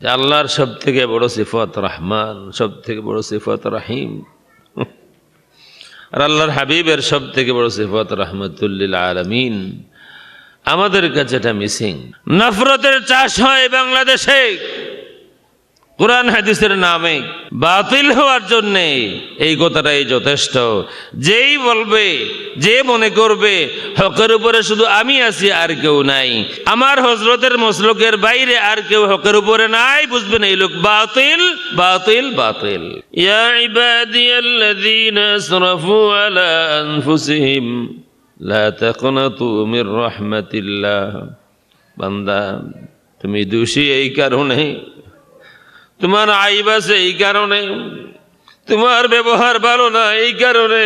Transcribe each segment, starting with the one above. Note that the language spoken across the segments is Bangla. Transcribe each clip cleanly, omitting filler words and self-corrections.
যে আল্লাহর সব থেকে বড় সিফত রহমান, সব থেকে বড় সিফত রহিম, আর আল্লাহর হাবিবের সব থেকে বড় সিফত রাহমাতুল লিল আলামিন। আমাদের কাছে এটা মিসিং। নফরতের চাষ হয় বাংলাদেশে কোরআন হাদিসের নামে, বাতিল হওয়ার জন্য এই কথাটাই যথেষ্ট। যেই বলবে, যে মনে করবে হকের উপরে শুধু আমি আছি আর কেউ নাই, আমার হযরতের মসলকের বাইরে আর কেউ হকের উপরে নাই, বুঝবেন এই লোক বাতিল বাতিল বাতিল। ইয়া ইবাদিয়াল্লাযীনা আসরাফু আলা আনফুসিহিম লা তাকনাতু মির রাহমাতিল্লাহ। বান্দা, তুমি দোষী এই কারণে, তোমার আইব আছে এই কারণে, তোমার ব্যবহার ভালো না এই কারণে,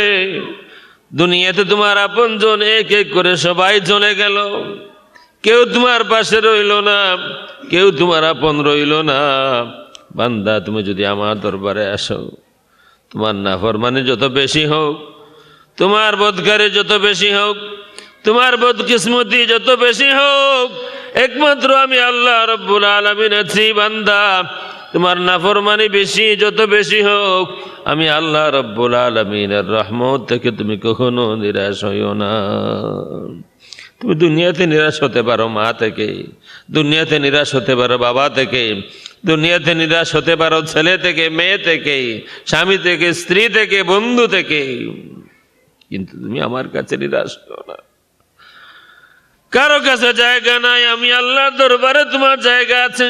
দুনিয়াতে তোমার আপনজন এক এক করে সবাই চলে গেল, কেউ তোমার পাশে রইল না, কেউ তোমার আপন রইল না। বান্দা, তুমি যদি আমার দরবারে আসো, তোমার নাফরমানি যত বেশি হোক, তোমার বদকারি যত বেশি হোক, তোমার বদকিসমতি যত বেশি হোক, একমাত্র আমি আল্লাহ রাব্বুল আলামিন আছি। বান্দা, তোমার নাফরমানি বেশি যত বেশি হোক, আমি আল্লাহ রাব্বুল আলামিনের রহমত থেকে তুমি কখনো নিরাশ হইও না। তুমি দুনিয়াতে নিরাশ হতে পারো মা থেকে, দুনিয়াতে নিরাশ হতে পারো বাবা থেকে, দুনিয়াতে নিরাশ হতে পারো ছেলে থেকে, মেয়ে থেকে, স্বামী থেকে, স্ত্রী থেকে, বন্ধু থেকে, কিন্তু তুমি আমার কাছে নিরাশ হও না। কারো কাছে জায়গা নাই, আমি আল্লাহর দরবারে তোমার জায়গা আছে,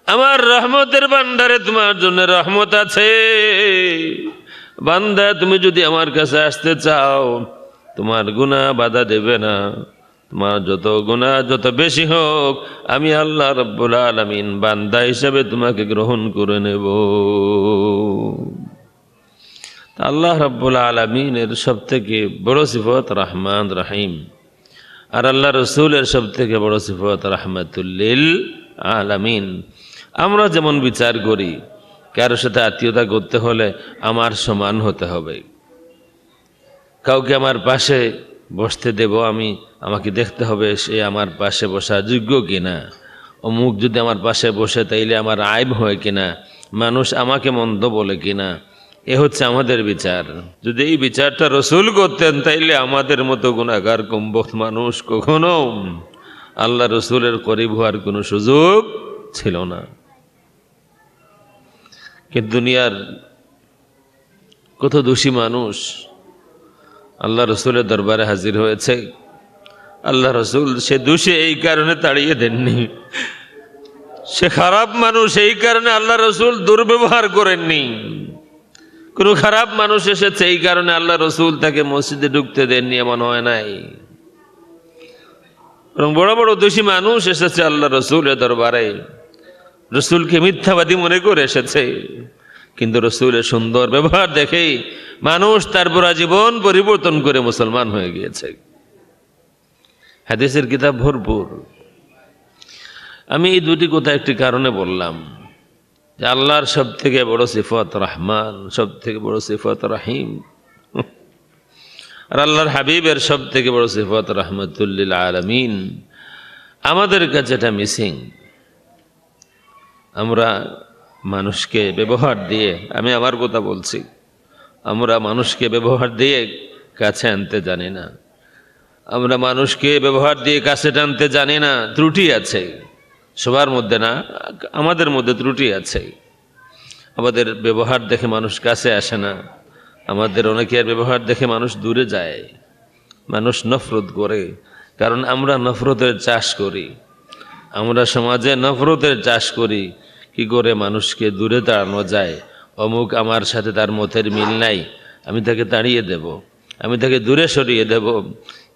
আমার রহমতের ভান্ডারে তোমার জন্য রহমত আছে। বান্দা, তুমি যদি আমার কাছে আসতে চাও, তোমার গুনাহ বাধা দেবে না। তোমার যত গুনাহ যত বেশি হোক, আমি আল্লাহ রাব্বুল আলামিন বান্দা হিসেবে তোমাকে গ্রহণ করে নেব। আল্লাহ রাব্বুল আলামিনের সব থেকে বড় সিফত রহমান রহিম, আর আল্লাহ রসুলের সব থেকে বড় সিফত রাহমাতুল লিল আলামিন। আমরা যেমন বিচার করি, কারোর সাথে আত্মীয়তা করতে হলে আমার সমান হতে হবে, কাউকে আমার পাশে বসতে দেব আমি, আমাকে দেখতে হবে সে আমার পাশে বসার যোগ্য কিনা, অমুক যদি আমার পাশে বসে তাইলে আমার আইব হয় কিনা, মানুষ আমাকে মন্দ বলে কিনা, এ হচ্ছে আমাদের বিচার। যদি এই বিচারটা রসুল করতেন, তাইলে আমাদের মতো গুনাহগার কমবখ মানুষ কখনো আল্লাহ রসুলের করিব হওয়ার কোনো সুযোগ ছিল না। কিন্তু দুনিয়ার কত দোষী মানুষ আল্লাহ রসুলের দরবারে হাজির হয়েছে। আল্লাহ রসুল সে দোষী এই কারণে তাড়িয়ে দেননি, সে খারাপ মানুষ এই কারণে আল্লাহ রসুল দুর্ব্যবহার করেননি। কোন খারাপ মানুষ এসেছে এই কারণে আল্লাহ রসুল তাকে মসজিদে ঢুকতে দেননি, এমন হয় নাই। এবং বড় বড় দোষী মানুষ এসেছে আল্লাহ রসুলের দরবারে, রসুলকে মিথ্যাবাদী মনে করে এসেছে, কিন্তু রসুলের সুন্দর ব্যবহার দেখে মানুষ তারপর জীবন পরিবর্তন করে মুসলমান হয়ে গিয়েছে। হাদিসের কিতাব ভরপুর। আমি এই দুটি কথা একটি কারণে বললাম, যে আল্লাহর সব থেকে বড় সিফত রহমান, সব থেকে বড় সিফত রহিম, আর আল্লাহর হাবিবের সব থেকে বড় সিফত রাহমাতুল লিল আলামিন। আমাদের কাছে এটা মিসিং। আমরা মানুষকে ব্যবহার দিয়ে, আমি আমার কথা বলছি, আমরা মানুষকে ব্যবহার দিয়ে কাছে আনতে জানি না, আমরা মানুষকে ব্যবহার দিয়ে কাছে টানতে জানি না। ত্রুটি আছে সবার মধ্যে, না আমাদের মধ্যে ত্রুটি আছে। আমাদের ব্যবহার দেখে মানুষ কাছে আসে না, আমাদের অনেকের ব্যবহার দেখে মানুষ দূরে যায়, মানুষ নফরত করে, কারণ আমরা নফরতের চাষ করি। আমরা সমাজে নফরতের চাষ করি। কি করে মানুষকে দূরে তাড়ানো যায়, অমুক আমার সাথে তার মতের মিল নাই, আমি তাকে তাড়িয়ে দেব, আমি তাকে দূরে সরিয়ে দেব।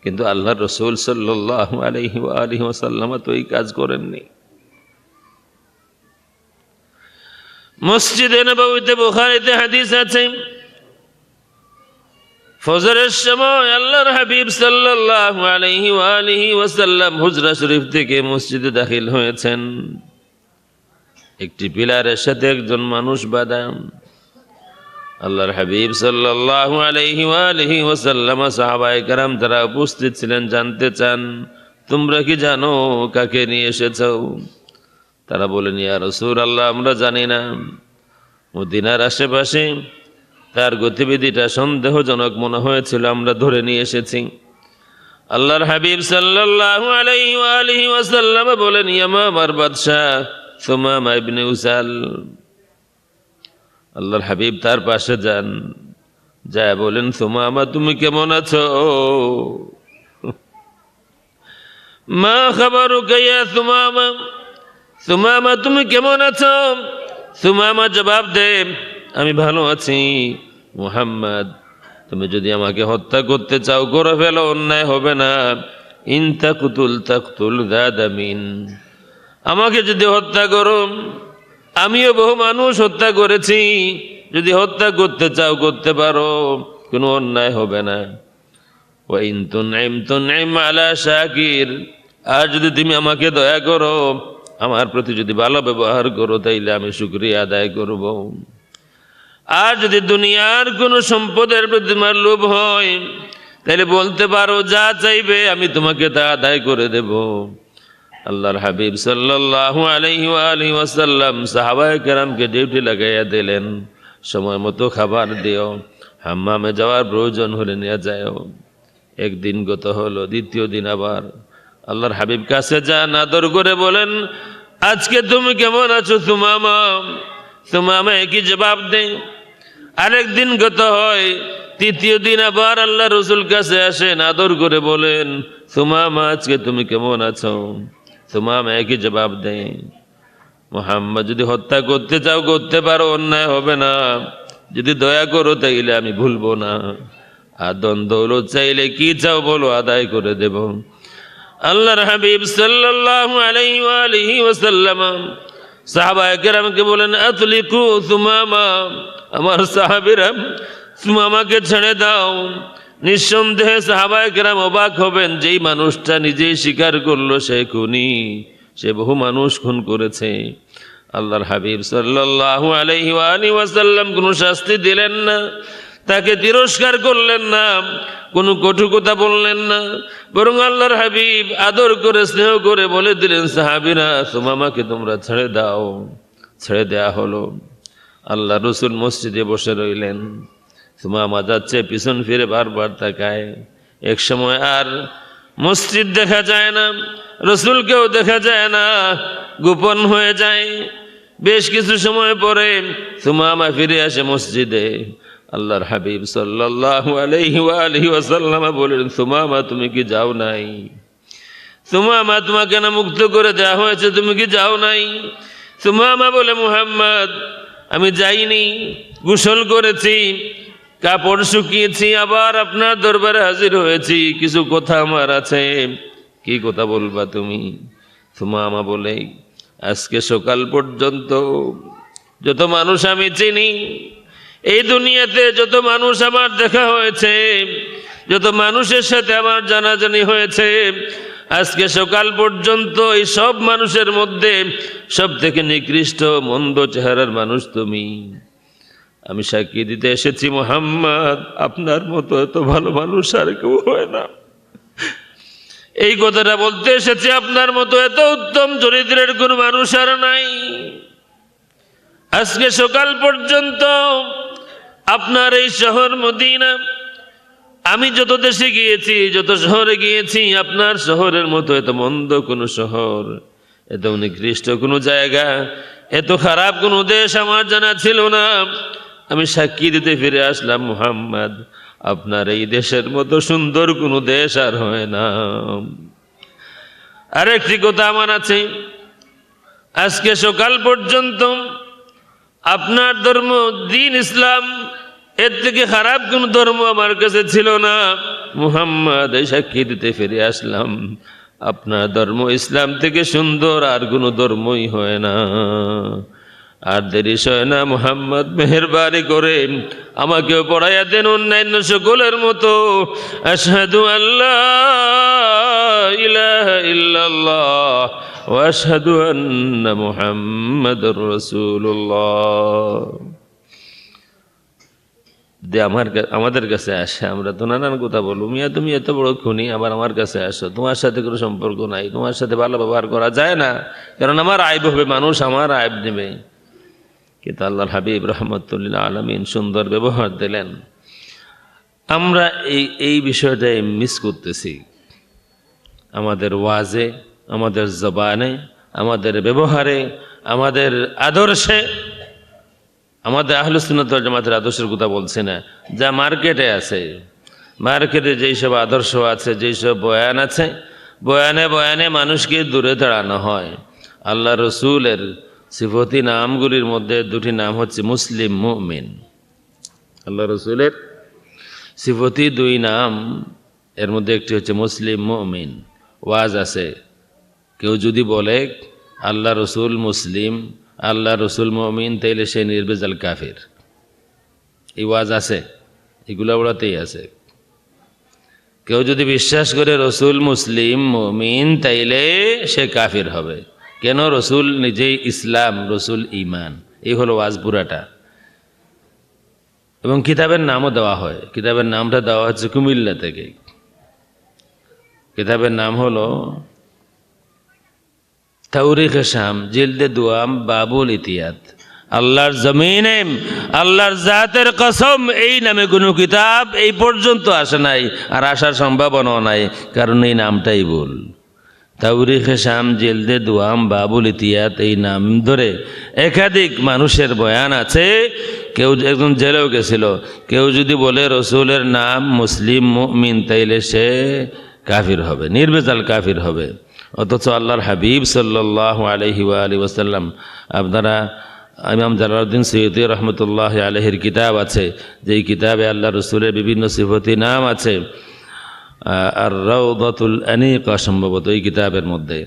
কিন্তু আল্লাহ রসুল সাল্লাল্লাহু আলাইহি ওয়া আলিহি ওয়াসাল্লাম তো এই কাজ করেননি। মসজিদে নববীতে বুখারীতে হাদিস আছে, ফজরের সময় আল্লাহর হাবিব সাল্লাল্লাহু আলাইহি ওয়া আলিহি ওয়াসাল্লাম হুজরা শরীফ থেকে মসজিদে দাখিল হয়েছেন। একটি পিলারের সাথে একজন মানুষ বাঁধা। আল্লাহর হাবিব সাল্লাল্লাহু আলাইহি ওয়া আলিহি ওয়াসাল্লাম সাহাবায়ে কেরাম তারা উপস্থিত ছিলেন, জানতে চান তোমরা কি জানো কাকে নিয়ে এসেছো? তারা বলেন, ইয়া রাসূলুল্লাহ, আমরা জানি না, মদিনার আশেপাশে তার গতিবিধিটা সন্দেহজনক মনে হয়েছিল, আমরা ধরে নিয়ে এসেছি। আল্লাহর হাবিব সাল্লাল্লাহু আলাইহি ওয়া আলিহি ওয়াসাল্লাম বলেন, ইয়ামামার বাদশাহ সুমামা ইবনে উসাল। আল্লাহর হাবিব তার পাশে যান, যায় বলেন, সুমামা তুমি কেমন আছো? মা খবরুকা ইয়া সুমামা, সুমামা তুমি কেমন আছো? সুমামা জবাব দে, আমি ভালো আছি মুহাম্মদ, তুমি যদি আমাকে হত্যা করতে চাও করে ফেলো, অন্যায় হবে না। ইন তাকতুল তাকতুল যাদামিন, আমাকে যদি হত্যা করো, আমিও বহু মানুষ হত্যা করেছি, যদি হত্যা করতে চাও করতে পারো, কোনো অন্যায় হবে না। ওয়া ইন তুনঈম তুনঈম আলা শাকির, আর যদি তুমি আমাকে দয়া করো, আমার প্রতি যদি ভালো ব্যবহার করো, তাইলে আমি শুকরিয়া আদায় করব। আর যদি দুনিয়ার কোনো সম্পদের প্রতি তোমার লোভ হয়, তাহলে বলতে পারো, যা চাইবে আমি তোমাকে তা আদায় করে দেব। আল্লাহর হাবিব সাল্লাল্লাহু আলাইহি ওয়া আলিহি ওয়াসাল্লাম সাহাবায়ে কেরামকে ডিউটি লাগাইয়া দিলেন, সময় মতো খাবার দিও, হাম্মামে যাওয়ার প্রয়োজন হলে নিয়ে যাও। একদিন গত হলো, দ্বিতীয় দিন আবার আল্লাহর হাবিব কাছে যান, আদর করে বলেন, আজকে তুমি কেমন আছো সুমামা? সুমামা একই জবাব দেয়। আরেকদিন গত হয়, তৃতীয় দিন আবার আল্লাহ রসুল কাছে আসেন, আদর করে বলেন, সুমামা আজকে তুমি কেমন আছো? সুমামা একই জবাব দেয়। মুহাম্মদ, যদি হত্যা করতে চাও করতে পারো, অন্যায় হবে না, যদি দয়া করো তাইলে আমি ভুলবো না, আর ধন দৌলত চাইলে কি চাও বলো, আদায় করে দেব। আল্লাহর হাবিব সাল্লাল্লাহু আলাইহি ওয়া আলিহি ওয়াসাল্লাম সাহাবায়ে কেরামকে বলেন, আতলিকু সুমামা, আমার সাহাবীরা সুমামাকে ছেড়ে দাও। নিঃসন্দেহে সাহাবায়ে কেরাম অবাক হবেন, যেই মানুষটা নিজেই স্বীকার করলো সে খুনি, সে বহু মানুষ খুন করেছে। আল্লাহর হাবিব সাল্লাল্লাহু আলাইহি ওয়া আলিহি ওয়াসাল্লাম কোনো শাস্তি দিলেন না, তাকে তিরস্কার করলেন না, কোনো কটু কথা বললেন না, বরং আল্লাহর হাবিব আদর করে স্নেহ করে বলে দিলেন, সাহাবীরা সুমামাকে তোমরা ছেড়ে দাও। ছেড়ে দেয়া হলো। আল্লাহ রসুল মসজিদে বসে রইলেন। সুমামা যাচ্ছে, পিছন ফিরে বারবার তাকায়। এক সময় আর মসজিদ দেখা যায় না, রসুলকেও দেখা যায় না, গোপন হয়ে যায়। বেশ কিছু সময় পরে সুমামা ফিরে আসে মসজিদে। আল্লাহর হাবিব সাল্লাল্লাহু আলাইহি ওয়া আলিহি ওয়াসাল্লাম বলেন, সুমামা তুমি কি যাও নাই? সুমামা, তোমাকে না মুক্ত করে দেওয়া হয়েছে, তুমি কি যাও নাই? সুমামা বলে, মুহাম্মদ আমি যাইনি, গোসল করেছি, কাপড় শুকিয়েছি, আবার আপনার দরবারে হাজির হয়েছি, কিছু কথা আমার আছে। কি কথা বলবা তুমি? সুমামা বলে, আজকে সকাল পর্যন্ত যত মানুষ আমি চিনি, এই দুনিয়াতে যত মানুষ আমার দেখা হয়েছে, যত মানুষের সাথে আমার জানাজানি হয়েছে, আজকে সকাল পর্যন্ত এই সব মানুষের মধ্যে সব থেকে নিকৃষ্ট মন্দ চেহারার মানুষ তুমি। আমি সাক্ষী দিতে এসেছি, মুহাম্মদ আপনার মতো এত ভালো মানুষ আর কেউ হয় না। এই কথাটা বলতে এসেছি, আপনার মতো এত উত্তম চরিত্রের কোন মানুষ আর নাই। আজকে সকাল পর্যন্ত আপনার এই শহর মদিনা, আমি যত দেশে গিয়েছি, যত শহরে গিয়েছি, আপনার শহরের মতো এত মন্দ কোনো শহর, এত নিকৃষ্ট কোনো জায়গা, এত খারাপ কোনো দেশ আমার জানা ছিল না। আমি সাক্ষী দিতে ফিরে আসলাম, মুহাম্মদ আপনার এই দেশের মতো সুন্দর কোনো দেশ আর হয় না। আরেকটি কথা আমার আছে, আজকে সকাল পর্যন্ত আপনার ধর্ম দ্বীন ইসলাম, এর থেকে খারাপ কোন ধর্ম আমার কাছে ছিল না। মুহাম্মদ এই সাক্ষী দিতে ফিরে আসলাম, আপনার ধর্ম ইসলাম থেকে সুন্দর আর কোনো ধর্মই হয় না। আর দেরি হয় না, মুহাম্মদ মেহেরবানি করে আমাকেও পড়াইয়া দেন অন্যান্য সকলের মতো, আশহাদু আল্লা ইলাহা ইল্লাল্লাহ ওয়া আশহাদু আন্না মুহাম্মাদুর রাসূলুল্লাহ। যে আমাদের কাছে আসে, আমরা তো নানান কথা বলবো, মিয়া তুমি এত বড় খুনি, আবার আমার কাছে আসো, তোমার সাথে কোনো সম্পর্ক নাই, তোমার সাথে ভালো ব্যবহার করা যায় না, কারণ আমার আইব হবে, মানুষ আমার আইব নেবে। কিন্তু আল্লাহর হাবিব রহমতুল্লাহ আলামিন সুন্দর ব্যবহার দিলেন। আমরা এই বিষয়টাই মিস করতেছি আমাদের ওয়াজে, আমাদের জবানে, আমাদের ব্যবহারে, আমাদের আদর্শে। আমাদের আহলে সুন্নাত ওয়াল জামাতের আদর্শের কথা বলছি না, যা মার্কেটে আছে, মার্কেটে যেই সব আদর্শ আছে, যেই সব বয়ান আছে, বয়ানে বয়ানে মানুষকে দূরে দাঁড়ানো হয়। আল্লাহ রসুলের সিফতি নামগুলির মধ্যে দুটি নাম হচ্ছে মুসলিম, মুমিন। আল্লাহ রসুলের সিফতি দুই নাম, এর মধ্যে একটি হচ্ছে মুসলিম, মুমিন। ওয়াজ আছে, কেউ যদি বলে আল্লাহ রসুল মুসলিম, আল্লাহ রসুল মুমিন, তাইলে সে নির্বেজাল কাফির। এই ওয়াজ আছে, এগুলো ওড়াতেই আছে। কেউ যদি বিশ্বাস করে রসুল মুসলিম, মুমিন, তাইলে সে কাফির হবে। কেন? রসুল নিজেই ইসলাম, রসুল ঈমান। এই হলো ওয়াজ পুরাটা। এবং কিতাবের নামও দেওয়া হয়। কিতাবের নামটা দেওয়া হচ্ছে কুমিল্লা থেকে। কিতাবের নাম হলো তাওরিখ শাম, জিলদে দুয়াম, বাবুল ইতিয়াত। আল্লাহর জমিনে আল্লাহর জাতের কসম, এই নামে কোনো কিতাব এই পর্যন্ত আসে নাই, আর আসার সম্ভাবনাও নাই, কারণ এই নামটাই ভুল। তাওরিখ শাম, জিলদে দুয়াম, বাবুল ইতিয়াত, এই নাম ধরে একাধিক মানুষের বয়ান আছে। কেউ একজন জেলেও গেছিল, কেউ যদি বলে রসুলের নাম মুসলিম, মুমিন, তাইলে সে কাফির হবে, নির্বেজাল কাফির হবে। অথচ আল্লাহর হাবিব সাল্লাল্লাহু আলাইহি ওয়াসাল্লাম, আপনারা ইমাম জালালউদ্দিন সৈয়দী রহমতুল্লাহ আলাইহির কিতাব আছে, যেই কিতাবে আল্লাহ রসুলের বিভিন্ন সিফতি নাম আছে, আর রাউদাতুল আনিকা সম্ভবত এই কিতাবের মধ্যে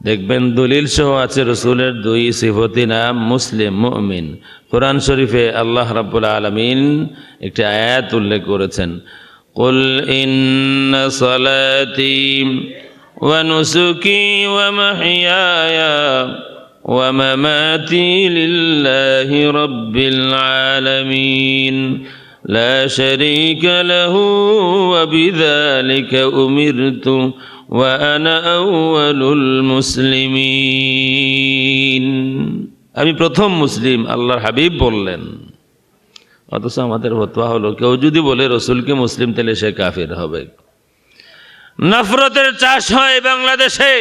দেখবেন দলিল সহ আছে রসুলের দুই সিফতি নাম মুসলিম, মুমিন। কোরআন শরীফে আল্লাহ রাব্বুল আলামিন একটি আয়াত উল্লেখ করেছেন, কুল ইন্না সালাতি ওয়া নুসুকি ওয়া মাহইয়ায়া ওয়া মামাতি লিল্লাহি রাব্বিল আলামিন লা শারীকা লাহু ওয়া বিযালিকা উমিরতু ওয়া আনা আউয়ালুল মুসলিমিন। আমি প্রথম মুসলিম, আল্লাহর হাবিব বললেন। অথচ আমাদের ফতোয়া হলো, কেউ যদি বলে রসুলকে মুসলিম, তাহলে সে কাফির হবে। নফরতের চাষ হয় বাংলাদেশে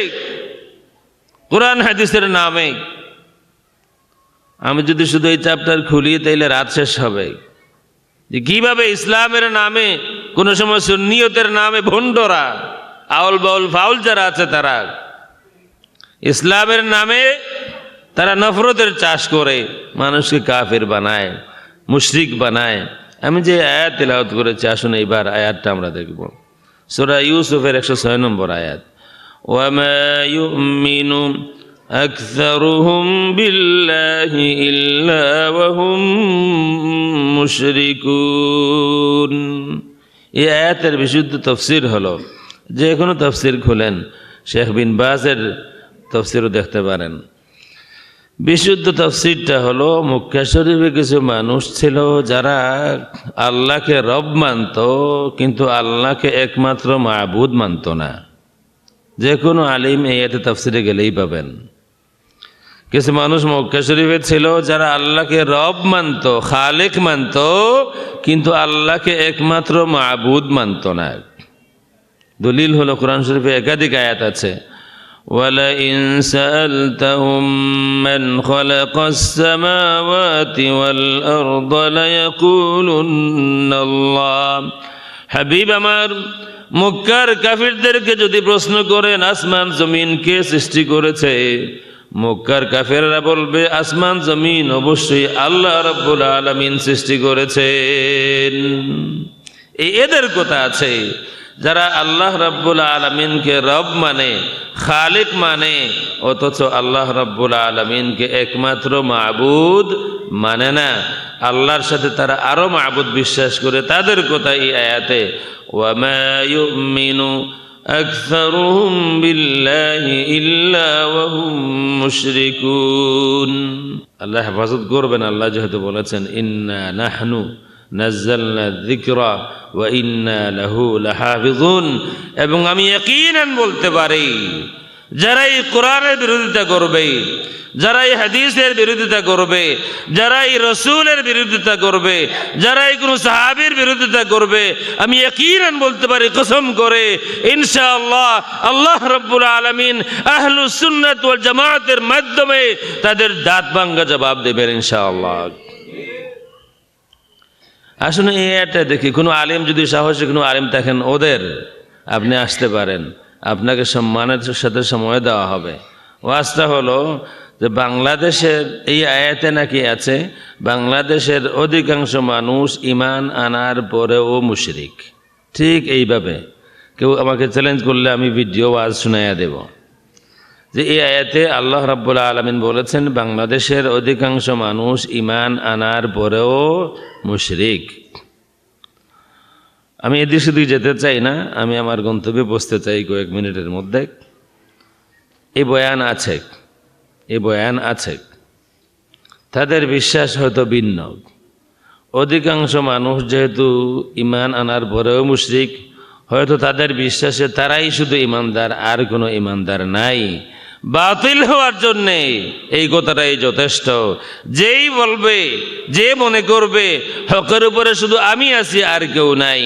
কোরআন হাদিসের নামে। আমি যদি শুধু এই চ্যাপ্টার খুলি, তাইলে রাত শেষ হবে যে কিভাবে ইসলামের নামে, কোন সময় সুন্নিয়তের নামে ভণ্ডরা, আউল বাউল ফাউল যারা আছে, তারা ইসলামের নামে তারা নফরতের চাষ করে, মানুষকে কাফির বানায়, মুশরিক বানায়। আমি যে আয়াত তেলাওয়াত করেছি, আসুন এইবার আয়াতটা আমরা দেখব। সূরা ইউসুফের 106 নম্বর আয়াত, ওয়ামা ইউমিনু আকসারুহুম বিল্লাহি ইল্লা ওয়া হুম মুশরিকুন। এই আয়াতের বিশুদ্ধ তাফসীর হলো, যে কোনো তাফসীর খুলেন, শেখ বিন বাজের তাফসীরও দেখতে পারেন। বিশুদ্ধ তাফসীরটা হলো, মক্কা শরীফে কিছু মানুষ ছিল যারা আল্লাহকে রব মানত, কিন্তু আল্লাহকে একমাত্র মাবুদ মানত না। যে কোনো আলিম এই আয়াতে তাফসীরে গেলেই পাবেন। কিছু মানুষ মক্কা শরীফে ছিল যারা আল্লাহকে রব মানত, খালেক মানত, কিন্তু আল্লাহকে একমাত্র মাবুদ মানত না। দলিল হলো কোরআন শরীফে একাধিক আয়াত আছে, ওয়ালাইন সাআলতাহুম মান খালাকাস সামাওয়াতি ওয়াল আরদা লায়াকুলুন্নাল্লাহ। হাবিব আমার, মক্কার কাফিরদেরকে যদি প্রশ্ন করেন আসমান জমিন কে সৃষ্টি করেছে, মক্কার কাফেররা বলবে আসমান জমিন অবশ্যই আল্লাহ রাব্বুল আলামিন সৃষ্টি করেছেন। এদের কথা আছে। যারা আল্লাহ রাব্বুল আলামিনকে রব মানে, খালিক মানে, অথচ আল্লাহ রাব্বুল আলামিনকে একমাত্র মাবুদ মানে না, আল্লাহর সাথে তারা আরো মাবুদ বিশ্বাস করে, তাদের কথা এই আয়াতে ওয়ামা ইউমিনু আকসারুহুম বিল্লাহি ইল্লা ওয়া হুম মুশরিকুন। আল্লাহ হেফাজত করবেন। আল্লাহ যেহেতু বলেছেন ইন্না নাহনু নাযালনা যিকরা ওয়া ইন্না লাহু লাহাফিজুন। এবং আমি ইয়াকিনান বলতে পারি, যারা এই কোরআনের বিরোধিতা করবে, যারা এই হাদিসের বিরোধিতা করবে, যারা এই রসুলের বিরোধিতা করবে, যারা এই কোনো সাহাবীর বিরোধিতা করবে, আমি ইয়াকিনান বলতে পারি কসম করে, ইনশাআল্লাহ আল্লাহ রাব্বুল আলামিন আহলুস সুন্নাত ওয়াল জামাতের মাধ্যমে তাদের দাঁত ভাঙ্গা জবাব দেবেন ইনশাআল্লাহ। আসলে এটা দেখি, কোনো আলেম যদি সাহসী কোনো আলেম থাকেন, ওদের আপনি আসতে পারেন, আপনাকে সম্মানের সাথে সময় দেওয়া হবে। ওয়াজটা হলো যে বাংলাদেশের এই আয়াতে নাকি আছে, বাংলাদেশের অধিকাংশ মানুষ ঈমান আনার পরেও মুশরিক। ঠিক এইভাবে কেউ আমাকে চ্যালেঞ্জ করলে আমি ভিডিও ওয়াজ শুনাইয়া দেব যে এই আয়াতে আল্লাহ রাব্বুল আলামিন বলেছেন বাংলাদেশের অধিকাংশ মানুষ ঈমান আনার পরেও মুশরিক। আমি এদিক সেদিক যেতে চাই না, আমি আমার গন্তব্যে পৌঁছতে চাই কয়েক মিনিটের মধ্যে। এই বয়ান আছে, এই বয়ান আছে, তাদের বিশ্বাস হয়তো ভিন্ন। অধিকাংশ মানুষ যেহেতু ঈমান আনার পরেও মুশরিক, হয়তো তাদের বিশ্বাসে তারাই শুধু ঈমানদার, আর কোনো ঈমানদার নাই। বাতিল হওয়ার জন্যে এই কথাটাই যথেষ্ট। যেই বলবে, যে মনে করবে হকের উপরে শুধু আমি আছি আর কেউ নাই,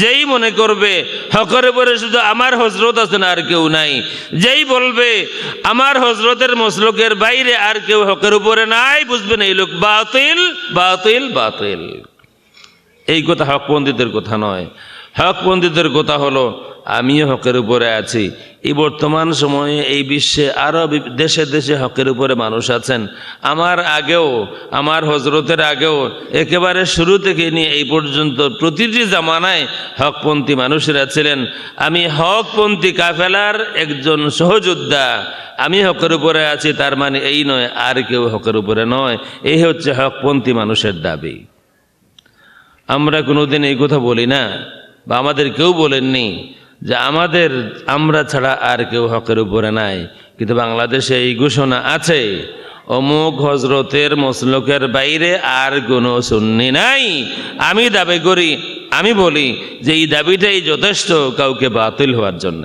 যেই মনে করবে হকের উপরে শুধু আমার হযরত আছেন আর কেউ নাই, যেই বলবে আমার হযরতের মসলকের বাইরে আর কেউ হকের উপরে নাই, বুঝবেন এই লোক বাতিল বাতিল বাতিল। এই কথা হকপন্থীদের কথা নয়। হকপন্থীদের কথা হলো আমিও হকের উপরে আছি। এই বর্তমান সময়ে এই বিশ্বে আরও দেশে দেশে হকের উপরে মানুষ আছেন। আমার আগেও, আমার হজরতের আগেও, একেবারে শুরু থেকে নিয়ে এই পর্যন্ত প্রতিটি জামানায় হকপন্থী মানুষেরা ছিলেন। আমি হকপন্থী কাফেলার একজন সহযোদ্ধা। আমি হকের উপরে আছি তার মানে এই নয় আর কেউ হকের উপরে নয়। এই হচ্ছে হকপন্থী মানুষের দাবি। আমরা কোনোদিন এই কথা বলি না, বা আমাদের কেউ বলেননি যে আমরা ছাড়া আর কেউ হকের উপরে নাই। কিন্তু বাংলাদেশে এই ঘোষণা আছে, অমুক হজরতের মসলকের বাইরে আর কোনো সুন্নি নাই। আমি দাবি করি, আমি বলি যে এই দাবিটাই যথেষ্ট কাউকে বাতিল হওয়ার জন্য।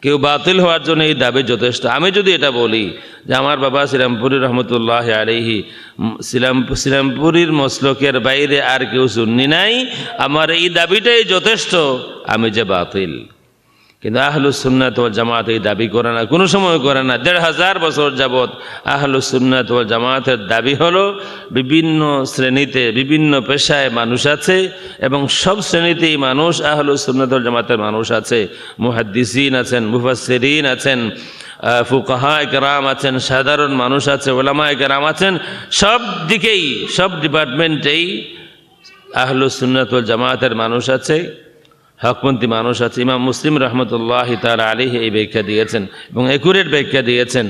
কেউ বাতিল হওয়ার জন্য এই দাবি যথেষ্ট। আমি যদি এটা বলি যে আমার বাবা শ্রীরামপুরী রহমতুল্লাহ আলাইহি শ্রীরামপুরীর মসলকের বাইরে আর কেউ সুন্নি নাই, আমার এই দাবিটাই যথেষ্ট, আমি যে বাতিল। কিন্তু আহলুস সুন্নাত ওয়াল জামাত এই দাবি করে না, কোনো সময় করে না। ১৫০০ বছর যাবৎ আহলুস সুন্নাত ওয়াল জামাতের দাবি হলো বিভিন্ন শ্রেণীতে, বিভিন্ন পেশায় মানুষ আছে, এবং সব শ্রেণীতেই মানুষ আহলুস সুন্নাত ওয়াল জামাতের মানুষ আছে। মুহাদ্দিসিন আছেন, মুফাসসিরিন আছেন, ফুকাহা কেরাম আছেন, সাধারণ মানুষ আছে, উলামা কেরাম আছেন। সব দিকেই, সব ডিপার্টমেন্টেই আহলুস সুন্নাত ওয়াল জামাতের মানুষ আছে, হকপন্থী মানুষ আছে। ইমাম মুসলিম রহমতুল্লাহি তাআলা আলাইহি এই ব্যাখ্যা দিয়েছেন এবং একুরেট ব্যাখ্যা দিয়েছেন।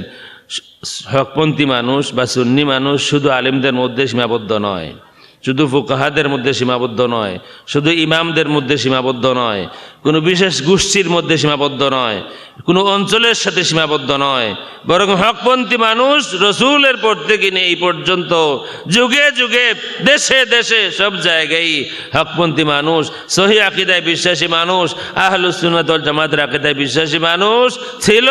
হকপন্থী মানুষ বা সুন্নি মানুষ শুধু আলিমদের মধ্যে সীমাবদ্ধ নয়, শুধু ফুকাহাদের মধ্যে সীমাবদ্ধ নয়, শুধু ইমামদের মধ্যে সীমাবদ্ধ নয়, কোনো বিশেষ গোষ্ঠীর মধ্যে সীমাবদ্ধ নয়, কোনো অঞ্চলের সাথে সীমাবদ্ধ নয়, বরং হকপন্থী মানুষ রসুলের পর থেকে নিয়ে এই পর্যন্ত যুগে যুগে দেশে দেশে সব জায়গায় হকপন্থী মানুষ, সহি আকীদায় বিশ্বাসী মানুষ, আহলুস সুন্নাত ওয়াল জামাতের আকীদায় বিশ্বাসী মানুষ ছিল,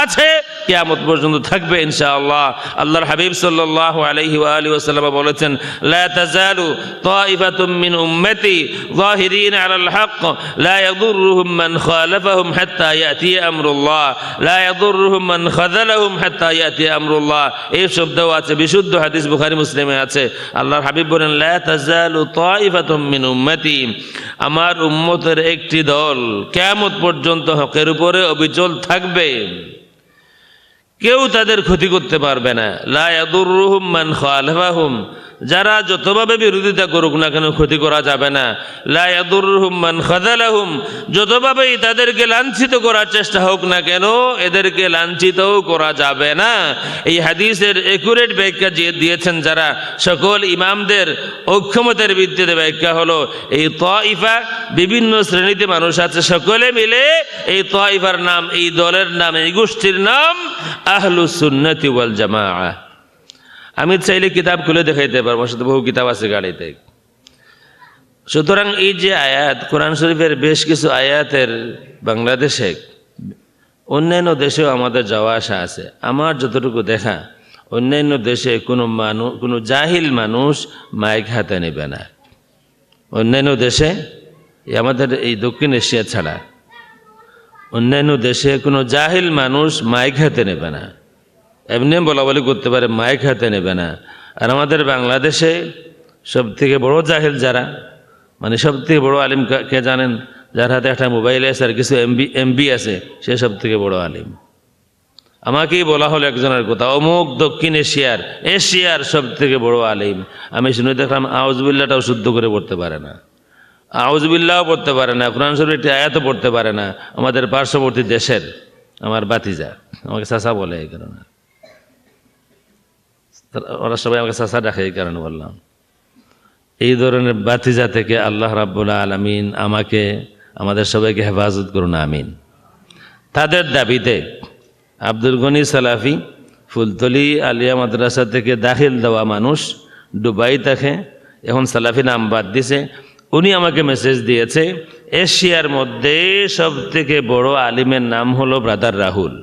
আছে, কিয়ামত পর্যন্ত থাকবে ইনশাআল্লাহ। আল্লাহর হাবিব সাল্লাল্লাহু আলাইহি ওয়া আলিহি ওয়াসাল্লাম বলেছেন, লা তাজালু তাইফাতুম মিন উম্মতি যাহিরিনা আলাল হক লা ইয়াদুররুহুম মান খালাফাহুম হাত্তা ইয়াতি আমরুল্লাহ লা ইয়াদুররুহুম মান খাযালাহুম হাত্তা ইয়াতি আমরুল্লাহ। এই শব্দও আছে, বিশুদ্ধ হাদিস বুখারী মুসলিমে আছে। আল্লাহর হাবিব বলেন, লা তাজালু তাইফাতুম মিন উম্মতি, আমার উম্মতের একটি দল কিয়ামত পর্যন্ত হকের উপরে অবিচল থাকবে, কেউ তাদের ক্ষতি করতে পারবে না। লা ইয়াদুররুহুম মান খালাফাহুম, যারা যতভাবে বিরোধিতা করুক না কেন ক্ষতি করা যাবে না। লা ইয়াদুররুহুম মান খাযালাহুম, যতভাবেই তাদেরকে লাঞ্ছিত করার চেষ্টা হোক না কেন এদেরকে লাঞ্ছিতও করা যাবে না। এই হাদিসের একুরেট ব্যাখ্যা দিয়েছেন যারা, সকল ইমামদের ঐক্যমতের ভিত্তিতে ব্যাখ্যা হলো, এই তাইফা বিভিন্ন শ্রেণীতে মানুষ আছে, সকলে মিলে এই তাইফার নাম, এই দলের নাম, এই গোষ্ঠীর নাম আহলুস সুন্নাতি ওয়াল জামাআহ। আমি চাইলে কিতাব খুলে দেখাইতে পারবো, আমার সাথে বহু কিতাব আছে গাড়িতে। সুতরাং এই যে আয়াত, কোরআন শরীফের বেশ কিছু আয়াতের বাংলাদেশে, অন্যান্য দেশেও আমাদের যাওয়া আসা আছে। আমার যতটুকু দেখা, অন্যান্য দেশে কোনো জাহিল মানুষ মাইক হাতে নেবে না। অন্যান্য দেশে, আমাদের এই দক্ষিণ এশিয়া ছাড়া অন্যান্য দেশে কোনো জাহিল মানুষ মাইক হাতে নেবে না, এমনি বলা বলি করতে পারে, মাইক হাতে নেবে না। আর আমাদের বাংলাদেশে সব থেকে বড় জাহিল যারা, মানে সব থেকে বড় আলিম কে জানেন? যার হাতে একটা মোবাইল আছে আর কিছু এমবি আছে, সে সব থেকে বড় আলিম। আমাকেই বলা হলো একজনের কথা, অমুক দক্ষিণ এশিয়ার সব থেকে বড় আলিম। আমি শুনে দেখলাম আউযুবিল্লাহটাও শুদ্ধ করে পড়তে পারে না, আউযুবিল্লাহও পড়তে পারে না, কোরআন শরীফের একটি আয়াতও পড়তে পারে না। আমাদের পার্শ্ববর্তী দেশের আমার বাতিজা, আমাকে চাচা বলে, এই কারণে ওরা সবাই আমাকে চাচা ডাকে, এই কারণে বললাম। এই ধরনের বাতিজা থেকে আল্লাহ রাব্বুল আলামিন আমাকে, আমাদের সবাইকে হেফাজত করুন, আমিন। তাদের দাবিতে আব্দুল গনি সালাফি, ফুলতলি আলিয়া মাদ্রাসা থেকে দাখিল দেওয়া মানুষ, দুবাই থাকে, এখন সালাফি নাম বাদ দিছে। উনি আমাকে মেসেজ দিয়েছে, এশিয়ার মধ্যে সব থেকে বড় আলিমের নাম হলো ব্রাদার রাহুল।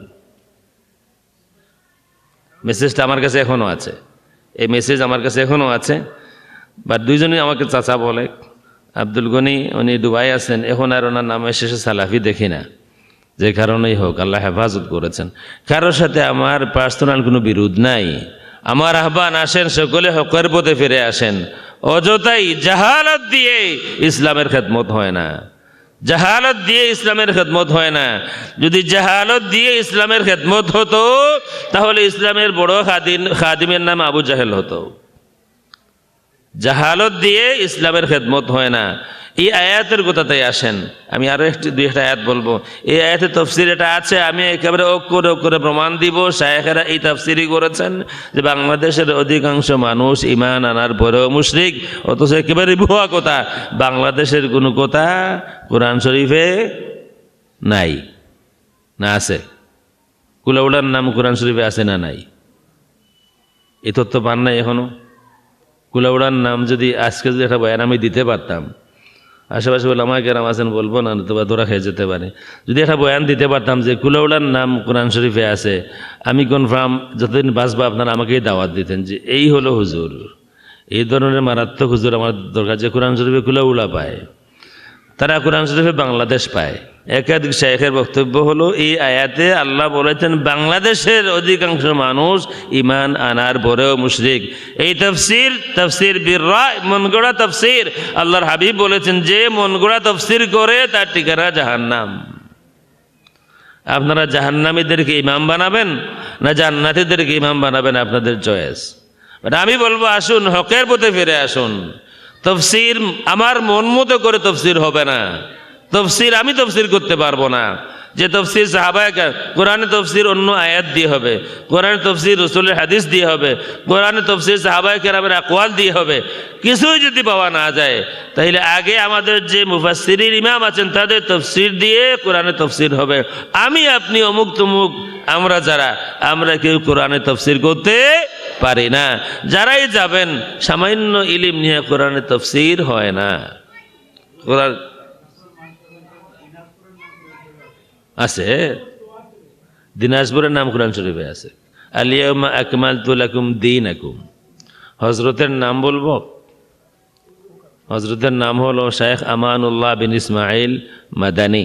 মেসেজটা আমার কাছে এখনও আছে, এই মেসেজ আমার কাছে এখনও আছে। বা দুইজনই আমাকে চাচা বলে। আব্দুল গনি উনি দুবাই আছেন, এখন আর ওনার নামের শেষে সালাফি দেখি না। যে কারণেই হোক, আল্লাহ হেফাজত করেছেন। কারোর সাথে আমার পার্সোনাল কোনো বিরোধ নাই। আমার আহ্বান, আসেন সকলে হকের পথে ফিরে আসেন। অযথাই জাহালত দিয়ে ইসলামের খেদমত হয় না, জাহালত দিয়ে ইসলামের খেদমত হয় না। যদি জাহালত দিয়ে ইসলামের খেদমত হতো, তাহলে ইসলামের বড় খাদিমের নাম আবু জাহেল হতো। জাহালত দিয়ে ইসলামের খেদমত হয় না। এই আয়াতের কথাতেই আসেন, আমি আরো দুই একটা আয়াত বলবো। এই আয়াতের তফসির এটা আছে, আমি একেবারে অক্ষরে প্রমাণ দিব। শায়েখেরা এই তফসিরই করেছেন যে বাংলাদেশের অধিকাংশ মানুষ ঈমান আনার পরেও মুশরিক, অথচ একেবারে ভুয়া কথা। বাংলাদেশের কোনো কথা কোরআন শরীফে নাই, না আছে? কুলাউড়ার নাম কোরআন শরীফে আছে না নাই? এই তথ্য পান নাই এখনো? কুলাউড়ার নাম যদি আজকে যদি একটা বয়ান আমি দিতে পারতাম, আশেপাশে ওলামা কেরাম আছেন, বলবো না নতুবা ধরা খেয়ে যেতে পারে। যদি একটা বয়ান দিতে পারতাম যে কুলাউড়ার নাম কোরআন শরীফে আছে, আমি কনফার্ম যতদিন বাঁচবা আপনারা আমাকেই দাওয়াত দিতেন যে এই হলো হুজুর, এই ধরনের মারাত্মক হুজুর আমার দরকার, যে কোরআন শরীফে কুলাউড়া পায়। তারা কোরআন শরীফে বাংলাদেশ পায়। একাধিক শায়েখের বক্তব্য হলো, এই আয়াতে আল্লাহ বলেছেন বাংলাদেশের অধিকাংশ মানুষ ঈমান আনার পরেও মুশরিক। এই তাফসীর বিররায়, মনগড়া তাফসীর। আল্লাহর হাবিব বলেছেন, যে মনগড়া তাফসীর করে তার ঠিকানা জাহান্নাম। আপনারা জাহান্নামীদেরকে ইমাম বানাবেন না জান্নাতীদেরকে ইমাম বানাবেন, আপনাদের চয়েস। বাট আমি বলবো, আসুন হকের পথে ফিরে আসুন। তফসির আমার মন মতো করে তফসির হবে না। তফসির আমি তফসির করতে পারবো না। যে তফসির সাহাবায়ে কোরআনে তফসির অন্য আয়াত দিয়ে হবে, কোরআনে তফসির রাসূলের হাদিস দিয়ে হবে, কোরআনে তফসির সাহাবায়ে কেরামের আকওয়াল দিয়ে হবে। কিছুই যদি পাওয়া না যায়, তাহলে আগে আমাদের যে মুফাসসিরিন ইমাম আছেন তাদের তফসির দিয়ে কোরআনে তফসির হবে। আমি আপনি অমুক তমুক আমরা কেউ কোরআনে তফসির করতে পারি না। যারাই যাবেন, সামান্য ইলম নিয়ে কোরআনে তফসির হয় না। কোরআন আছে, দিনাজপুরের নাম কোরআন শরীফে আছে, আল-ইয়াউমা আকমালতু লাকুম দীনাকুম। হযরতের নাম বলবো, হযরতের নাম হলো শাইখ আমানুল্লাহ বিন ইসমাইল মাদানী।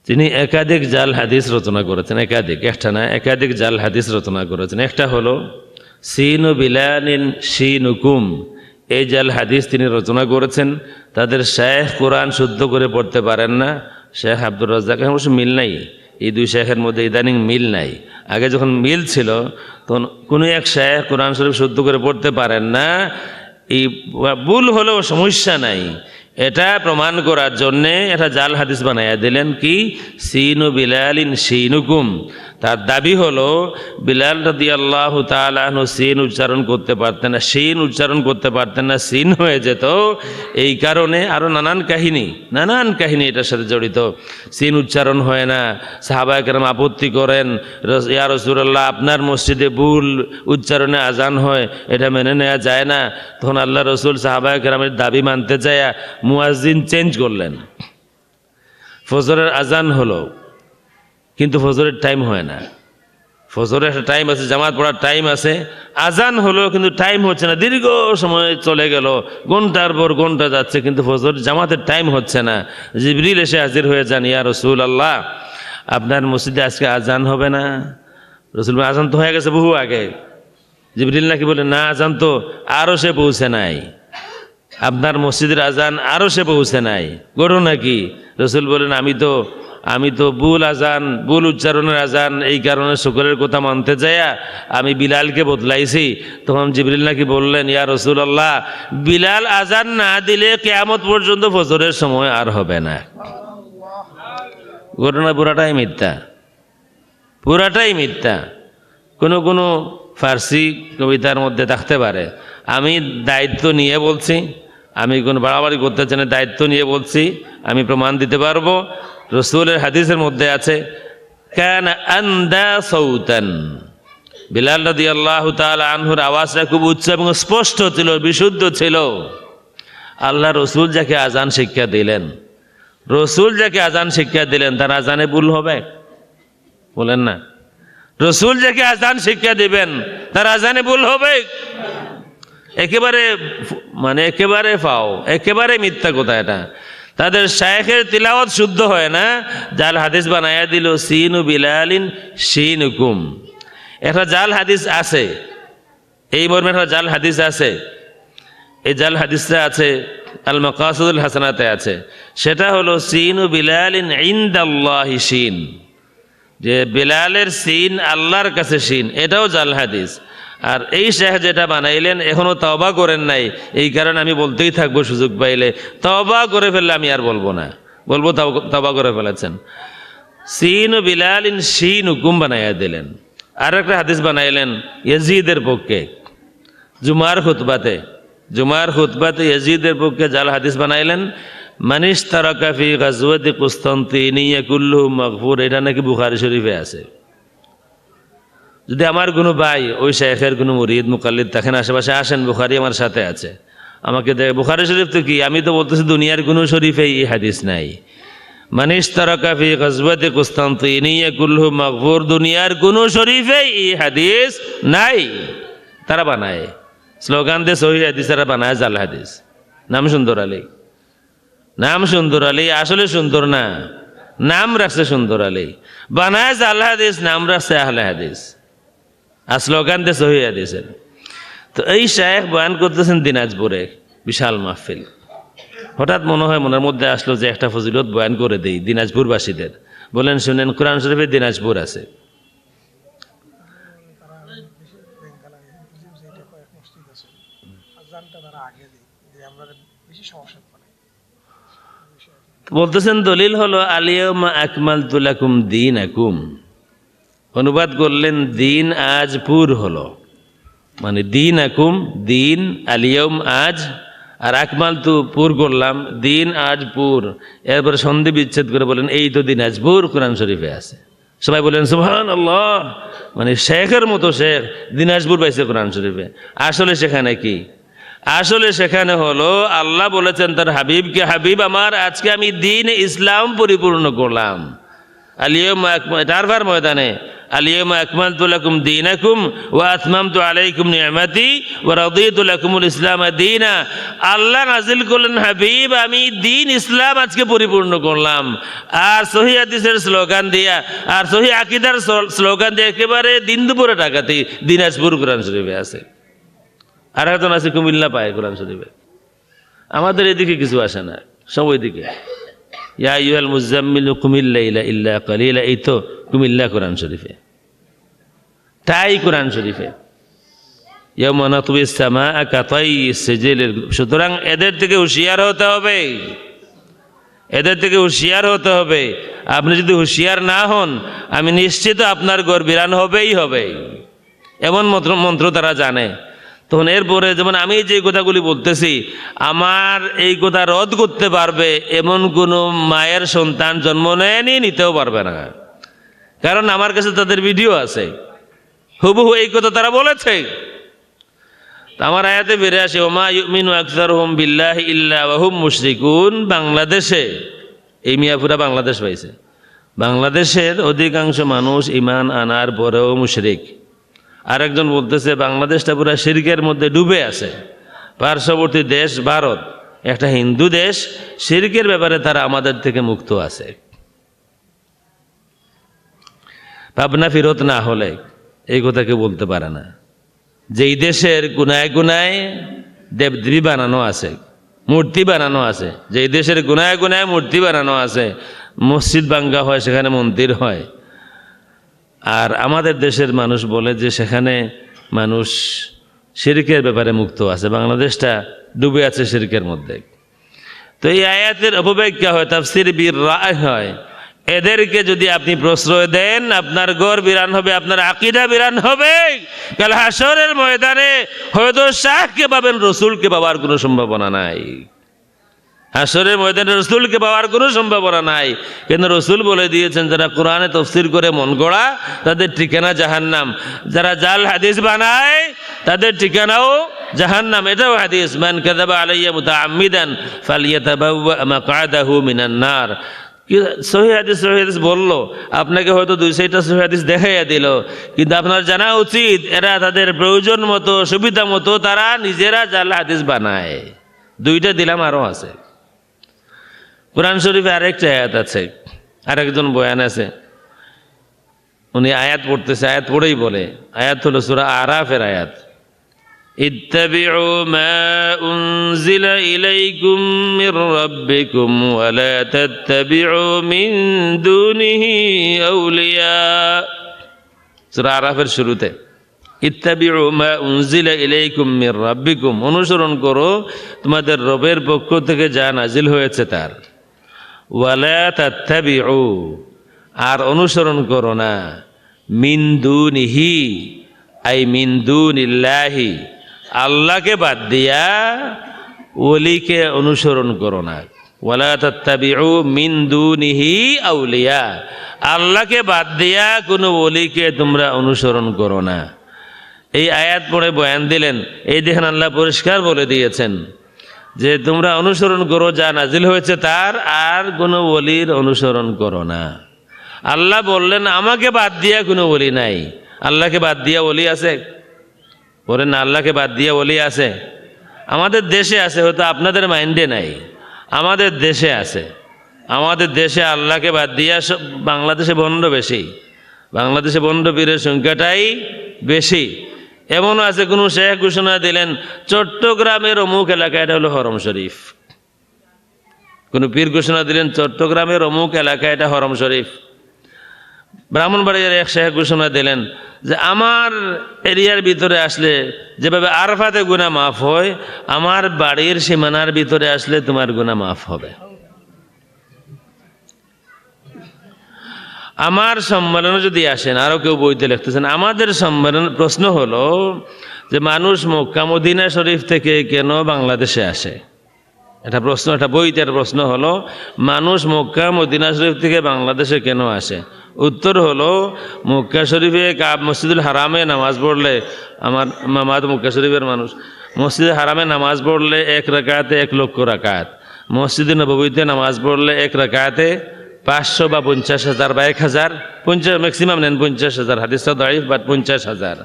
তিনি একাধিক জাল হাদিস রচনা করেছেন, একটা না একাধিক জাল হাদিস রচনা করেছেন। একটা হলো সিনু বিলালিন শিনুকুম, এই জাল হাদিস তিনি রচনা করেছেন। তাদের শাইখ কোরআন শুদ্ধ করে পড়তে পারেন না। শেখ আব্দুর রাজ্জাক, অবশ্য মিল নাই এই দুই শেখের মধ্যে, ইদানিং মিল নাই। আগে যখন মিল ছিল তখন কোনো এক শাইখ কোরআন শরীফ শুদ্ধ করে পড়তে পারেন না। এই ভুল হলেও সমস্যা নাই, এটা প্রমাণ করার জন্যে একটা জাল হাদিস বানাইয়া দিলেন, কি সিনু বিলালিন শিনুকুম। তার দাবি হলো বিলাল রাদিয়াল্লাহু তাআলা আনহু সিন উচ্চারণ করতে পারতেন না, শিন উচ্চারণ করতে পারতেন না, সিন হয়ে যেত। এই কারণে আরও নানান কাহিনী এটার সাথে জড়িত। সিন উচ্চারণ হয় না, সাহাবায়ে কেরাম আপত্তি করেন, ইয়া রাসূলুল্লাহ আপনার মসজিদে ভুল উচ্চারণে আজান হয়, এটা মেনে নেওয়া যায় না। তখন আল্লাহ রসুল সাহাবায়ে কেরামের দাবি মানতে চাইয়া মুয়াজ্জিন চেঞ্জ করলেন। ফজরের আজান হলো, কিন্তু ফজরের টাইম হয় না। ফজরের একটা টাইম আছে, জামাত পড়ার টাইম আছে, আজান হলো কিন্তু টাইম হচ্ছে না। দীর্ঘ সময় চলে গেল, ঘন্টার পর ঘন্টা যাচ্ছে, কিন্তু ফজর জামাতের টাইম হচ্ছে না। জিবরিল এসে হাজির হয়ে যান, ইয়া রাসূলুল্লাহ আপনার মসজিদে আজকে আজান হবে না। রাসূল বলেন, আজান তো হয়ে গেছে বহু আগে। জিবরিল নাকি বলে, না আজান তো আরও সে পৌঁছে নাই, আপনার মসজিদের আজান আরও সে পৌঁছে নাই, ঘটনা কি? রাসূল বলেন, আমি তো ভুল আজান, ভুল উচ্চারণের আজান, এই কারণে শুকরের কথা মানতে যাইয়া আমি বিলালকে বদলাইছি। তখন জিবরিল নাকি বললেন, ইয়া রাসূলুল্লাহ বিলাল আজান না দিলে কিয়ামত পর্যন্ত ফজরের সময় আর হবে না। ঘটনা পুরাটাই মিথ্যা। কোনো ফার্সি কবিতার মধ্যে থাকতে পারে। আমি দায়িত্ব নিয়ে বলছি, আমি কোনো বাড়াবাড়ি করতে চাই না, দায়িত্ব নিয়ে বলছি, আমি প্রমাণ দিতে পারবো। রসুলের হাদিসের মধ্যে আছে, কানা আন্দা সাউতান, বিলাল রাদিয়াল্লাহু তাআলা আনহুর আওয়াজটা খুব উচ্চ এবং স্পষ্ট ছিল, বিশুদ্ধ ছিল। আল্লাহ রসুল যাকে আজান শিক্ষা দিলেন, তার আজানে ভুল হবে? বলেন না। রসুল যাকে আজান শিক্ষা দিবেন তার আজানে ভুল হবে? একেবারে মিথ্যা কথা এটা। তাদের শায়েখের তিলাওয়াত শুদ্ধ হয় না, জাল হাদিস বানায়া দিল সিনু বিলালিন শিনুকুম। একটা জাল হাদিস আছে, এই মর্মে একটা জাল হাদিস আছে। এই জাল হাদিসটা আছে আল মাকাসিদুল হাসানাতে আছে। সেটা হলো সিনু বিলালিন ইনদাল্লাহি শিন, যে বিলালের সিন আল্লাহর কাছে শিন, এটাও জাল হাদিস। আর এই শাইখ যেটা বানাইলেন এখনো তওবা করেন নাই, এই কারণে আমি বলতেই থাকবো সুযোগ পাইলে। তওবা করে ফেললে আমি আর বলবো না, বলবো তওবা করে ফেলেছেন। সিন ও বিলালিন শিন হুকুম বানাইয়া দিলেন। আর একটা হাদিস বানাইলেন ইয়াজিদের পক্ষে, জুমার খুতবাতে ইয়াজিদের পক্ষে জাল হাদিস বানাইলেন। মানিশ তারাকা ফি গাজওয়াতি কুস্তান্তিনিয়া কুল্লুহু মাগফুর, এটা নাকি বুখারী শরীফে আছে। যদি আমার কোনো ভাই ওই শাইখের কোনো মুরিদ মুকাল্লিদ থাকেন, আশেপাশে আসেন, বুখারী আমার সাথে আছে, আমাকে দেখে বুখারী শরীফ তো কি, আমি তো বলতেছি দুনিয়ার কোনো শরীফে এই হাদিস নাই। মানিশ তারাকা ফি গাজওয়াতি কুস্তান্তিনিয়া কুল্লুহু মাগফুর, দুনিয়ার কোনো শরীফে এই হাদিস নাই। তারা বানায় স্লোগান দিয়ে সহিহ হাদিস, তারা বানায় জাল হাদিস। নাম সুন্দর আলী, আসলে সুন্দর না, নাম রাখছে সুন্দর আলী, বানায় জাল হাদিস, নাম রাখছে আহলে হাদিস, আর স্লোগান দিয়ে সহিহ হাদিসের। তো এই শায়েখ বয়ান করতেছেন দিনাজপুরে, বিশাল মাহফিল। হঠাৎ মনের মধ্যে আসলো যে একটা ফজিলত বয়ান করে দেই দিনাজপুরবাসীদের। বলেন শুনেন, কোরআন শরীফে দিনাজপুর আছে। বলতেছেন দলিল হলো আলিয়াউমা আকমালতু লাকুম দীনাকুম, অনুবাদ করলেন দিন আজ পুর হলো, মানে দিন আকুম দিন, আলিয়াউম আজ, আর আকমালতু পুর করলাম, দিন আজ পুর। এরপরে সন্ধি বিচ্ছেদ করে বলেন এই তো দিনাজপুর কোরআন শরীফে আছে। সবাই বলেন সুবহানাল্লাহ, মানে শেখের মতো শেখ দিনাজপুর পাইছে কোরআন শরীফে। আসলে সেখানে কি? আসলে সেখানে হলো আল্লাহ বলেছেন তার হাবিবকে, হাবিব আমার আজকে আমি দিন ইসলাম পরিপূর্ণ করলাম। আলিয়াউমা টারভার ময়দানে আলিয়াউমা আকমালতু লাকুম দীনাকুম ওয়া আতমামতু আলাইকুম নি'মাতি ওয়া রাদিতু লাকুমুল ইসলাম দীনা। আল্লাহ নাজিল করলেন হাবিব আমি দিন ইসলাম আজকে পরিপূর্ণ করলাম। আর সহিহ হাদিসের স্লোগান দিয়া, আর সহিহ আকীদার স্লোগান দিয়ে একেবারে দিন দুপুরে ডাকাতি দিনাজপুর কোরআন শরীফে আছে। আর একজন আছে কুমিল্লা পায় কোরআন শরীফে। আমাদের এদিকে কিছু আসে না, সব ওইদিকে। ইয়া আইয়ুহাল মুজাম্মিলু কুমিল লাইলা ইল্লা কালিলা, এই তো কুমিল্লা কোরআন শরীফে, তাই কোরআন শরীফে ইয়াউমা নাতউইস সামাআ কাতাইয়িস সিজিল। সুতরাং এদের থেকে হুঁশিয়ার হতে হবে। এদের থেকে হুঁশিয়ার হতে হবে। আপনি যদি হুঁশিয়ার না হন, আমি নিশ্চিত আপনার ঘর বিরান হবেই হবে। এমন মন্ত্র তারা জানে। তখন এরপরে যেমন আমি যে কথাগুলি বলতেছি, আমার এই কথা রদ করতে পারবে এমন কোনো মায়ের সন্তান জন্ম নেয়নি, নিতেও পারবে না। কারণ আমার কাছে তাদের ভিডিও আছে, হুবহু এই কথা তারা বলেছে। আমার আয়াতে ফিরে আসে, ওমা ইউমিনু আকসারুহুম বিল্লাহি ইল্লা ওয়া হুম মুশরিকুন। বাংলাদেশে, এই মিয়াপুরা বাংলাদেশ পাইছে, বাংলাদেশের অধিকাংশ মানুষ ইমান আনার পরেও মুশরিক। আরেকজন বলতেছে বাংলাদেশটা পুরো শিরকের মধ্যে ডুবে আছে। পার্শ্ববর্তী দেশ ভারত, একটা হিন্দু দেশ, শিরকের ব্যাপারে তারা আমাদের থেকে মুক্ত আছে। ভাবনা ফিরত না হলে এই কথা কেউ বলতে পারে না। যেই দেশের গুনায় গুনায় দেবদেবী বানানো আছে, মূর্তি বানানো আছে, যেই দেশের গুনায় গুনায় মূর্তি বানানো আছে, মসজিদ ভাঙ্গা হয়, সেখানে মন্দির হয়, আর আমাদের দেশের মানুষ বলে যে সেখানে মানুষ শিরকের ব্যাপারে মুক্ত আছে। বাংলাদেশটা ডুবে আছে শিরকের মধ্যে। তো এই আয়াতের অপব্যাখ্যা হয়, তাফসির বীর রায় হয়। এদেরকে যদি আপনি প্রশ্রয় দেন, আপনার ঘর বিরান হবে, আপনার আকীদা বিরান হবে। কাল হাসরের ময়দানে হয়তো শাহকে পাবেন, রসুলকে পাওয়ার কোনো সম্ভাবনা নাই। হাসরের ময়দানে রসুলকে পাওয়ার কোনো সম্ভাবনা নাই। কিন্তু রসুল বলে দিয়েছেন, যারা কোরআনে তাফসীর করে মন গড়া, তাদের ঠিকানা জাহান্নাম। যারা জাল হাদিস বানায়, তাদের ঠিকানাও জাহান্নাম। এটাও হাদিস, মান কাযাবা আলাইয়া মুতাআম্মিদান ফালইয়াতাবাওয়া মাকআদাহু মিনান নার। সহিহ হাদিস বললো, আপনাকে হয়তো 2-4টা সহিহ হাদিস দেখাইয়া দিল, কিন্তু আপনার জানা উচিত এরা তাদের প্রয়োজন মতো, সুবিধা মতো তারা নিজেরা জাল হাদিস বানায়। 2টা দিলাম, আরও আছে। কোরআন শরীফে আরেকটা আয়াত আছে, আরেকজন বয়ান আছে, উনি আয়াত পড়তেছে, আয়াত পড়েই বলে, আয়াত হলো সূরা আরাফের আয়াত, ইত্তাবিউ মা উনজিলা ইলাইকুম মির রাব্বিকুম ওয়া লা তাত্তাবিউ মিন দুনিহি আউলিয়া। সূরা আরাফের শুরুতে ইত্তাবিউ মা উনজিলা ইলাইকুম মির রাব্বিকুম, অনুসরণ করো তোমাদের রবের পক্ষ থেকে যা নাজিল হয়েছে তার। ওয়ালা তাত্তাবিউ, আর অনুসরণ করো না, মিন দুনিহি আই মিন দুনিল্লাহি, আল্লাহকে বাদ দিয়া ওলিকে অনুসরণ করো না। ওয়ালা তাত্তাবিউ মিন দুনিহি আউলিয়া, আল্লাহকে বাদ দিয়া কোনো ওলিকে তোমরা অনুসরণ করো না। এই আয়াত পড়ে বয়ান দিলেন, এই দেখেন আল্লাহ পরিষ্কার বলে দিয়েছেন যে তোমরা অনুসরণ করো যা নাজিল হয়েছে তার, আর কোনো ওলির অনুসরণ করো না। আল্লাহ বললেন আমাকে বাদ দিয়া কোনো ওলি নাই। আল্লাহকে বাদ দিয়া ওলি আছে? বলেন না, আল্লাহকে বাদ দিয়া ওলি আছে? আমাদের দেশে আছে, হয়তো আপনাদের মাইন্ডে নাই, আমাদের দেশে আছে। আমাদের দেশে আল্লাহকে বাদ দিয়া, বাংলাদেশে বন্ড বেশি, বাংলাদেশে বন্ড পীরের সংখ্যাটাই বেশি। এমনও আছে কোনো শেখ ঘোষণা দিলেন চট্টগ্রামের অমুক এলাকা এটা হলো হরম শরীফ, কোনো পীর ঘোষণা দিলেন চট্টগ্রামের অমুক এলাকা এটা হরম শরীফ। ব্রাহ্মণবাড়িয়ার এক শেখ ঘোষণা দিলেন যে আমার এরিয়ার ভিতরে আসলে যেভাবে আরাফাতে গুনাহ মাফ হয়, আমার বাড়ির সীমানার ভিতরে আসলে তোমার গুনাহ মাফ হবে। আমার সম্মেলনে যদি আসেন, আরও কেউ বইতে লিখতেছেন, আমাদের সম্মেলন, প্রশ্ন হলো যে মানুষ মক্কা মদিনা শরীফ থেকে কেন বাংলাদেশে আসে? এটা প্রশ্ন, এটা বইটার প্রশ্ন হলো মানুষ মক্কা মদিনা শরীফ থেকে বাংলাদেশে কেন আসে? উত্তর হলো মক্কা শরীফে মসজিদুল হারামে নামাজ পড়লে, আমার মামা তো মক্কা শরীফের মানুষ, মসজিদে হারামে নামাজ পড়লে 1 রাকাতে 1 লক্ষ রাকাত, মসজিদে নববীতে নামাজ পড়লে 1 রাকাতে 500 বা 50,000 বা 1000, 50 ম্যাক্সিমাম নেন 50,000, হাদিসটা দাঈফ, বাট 50,000।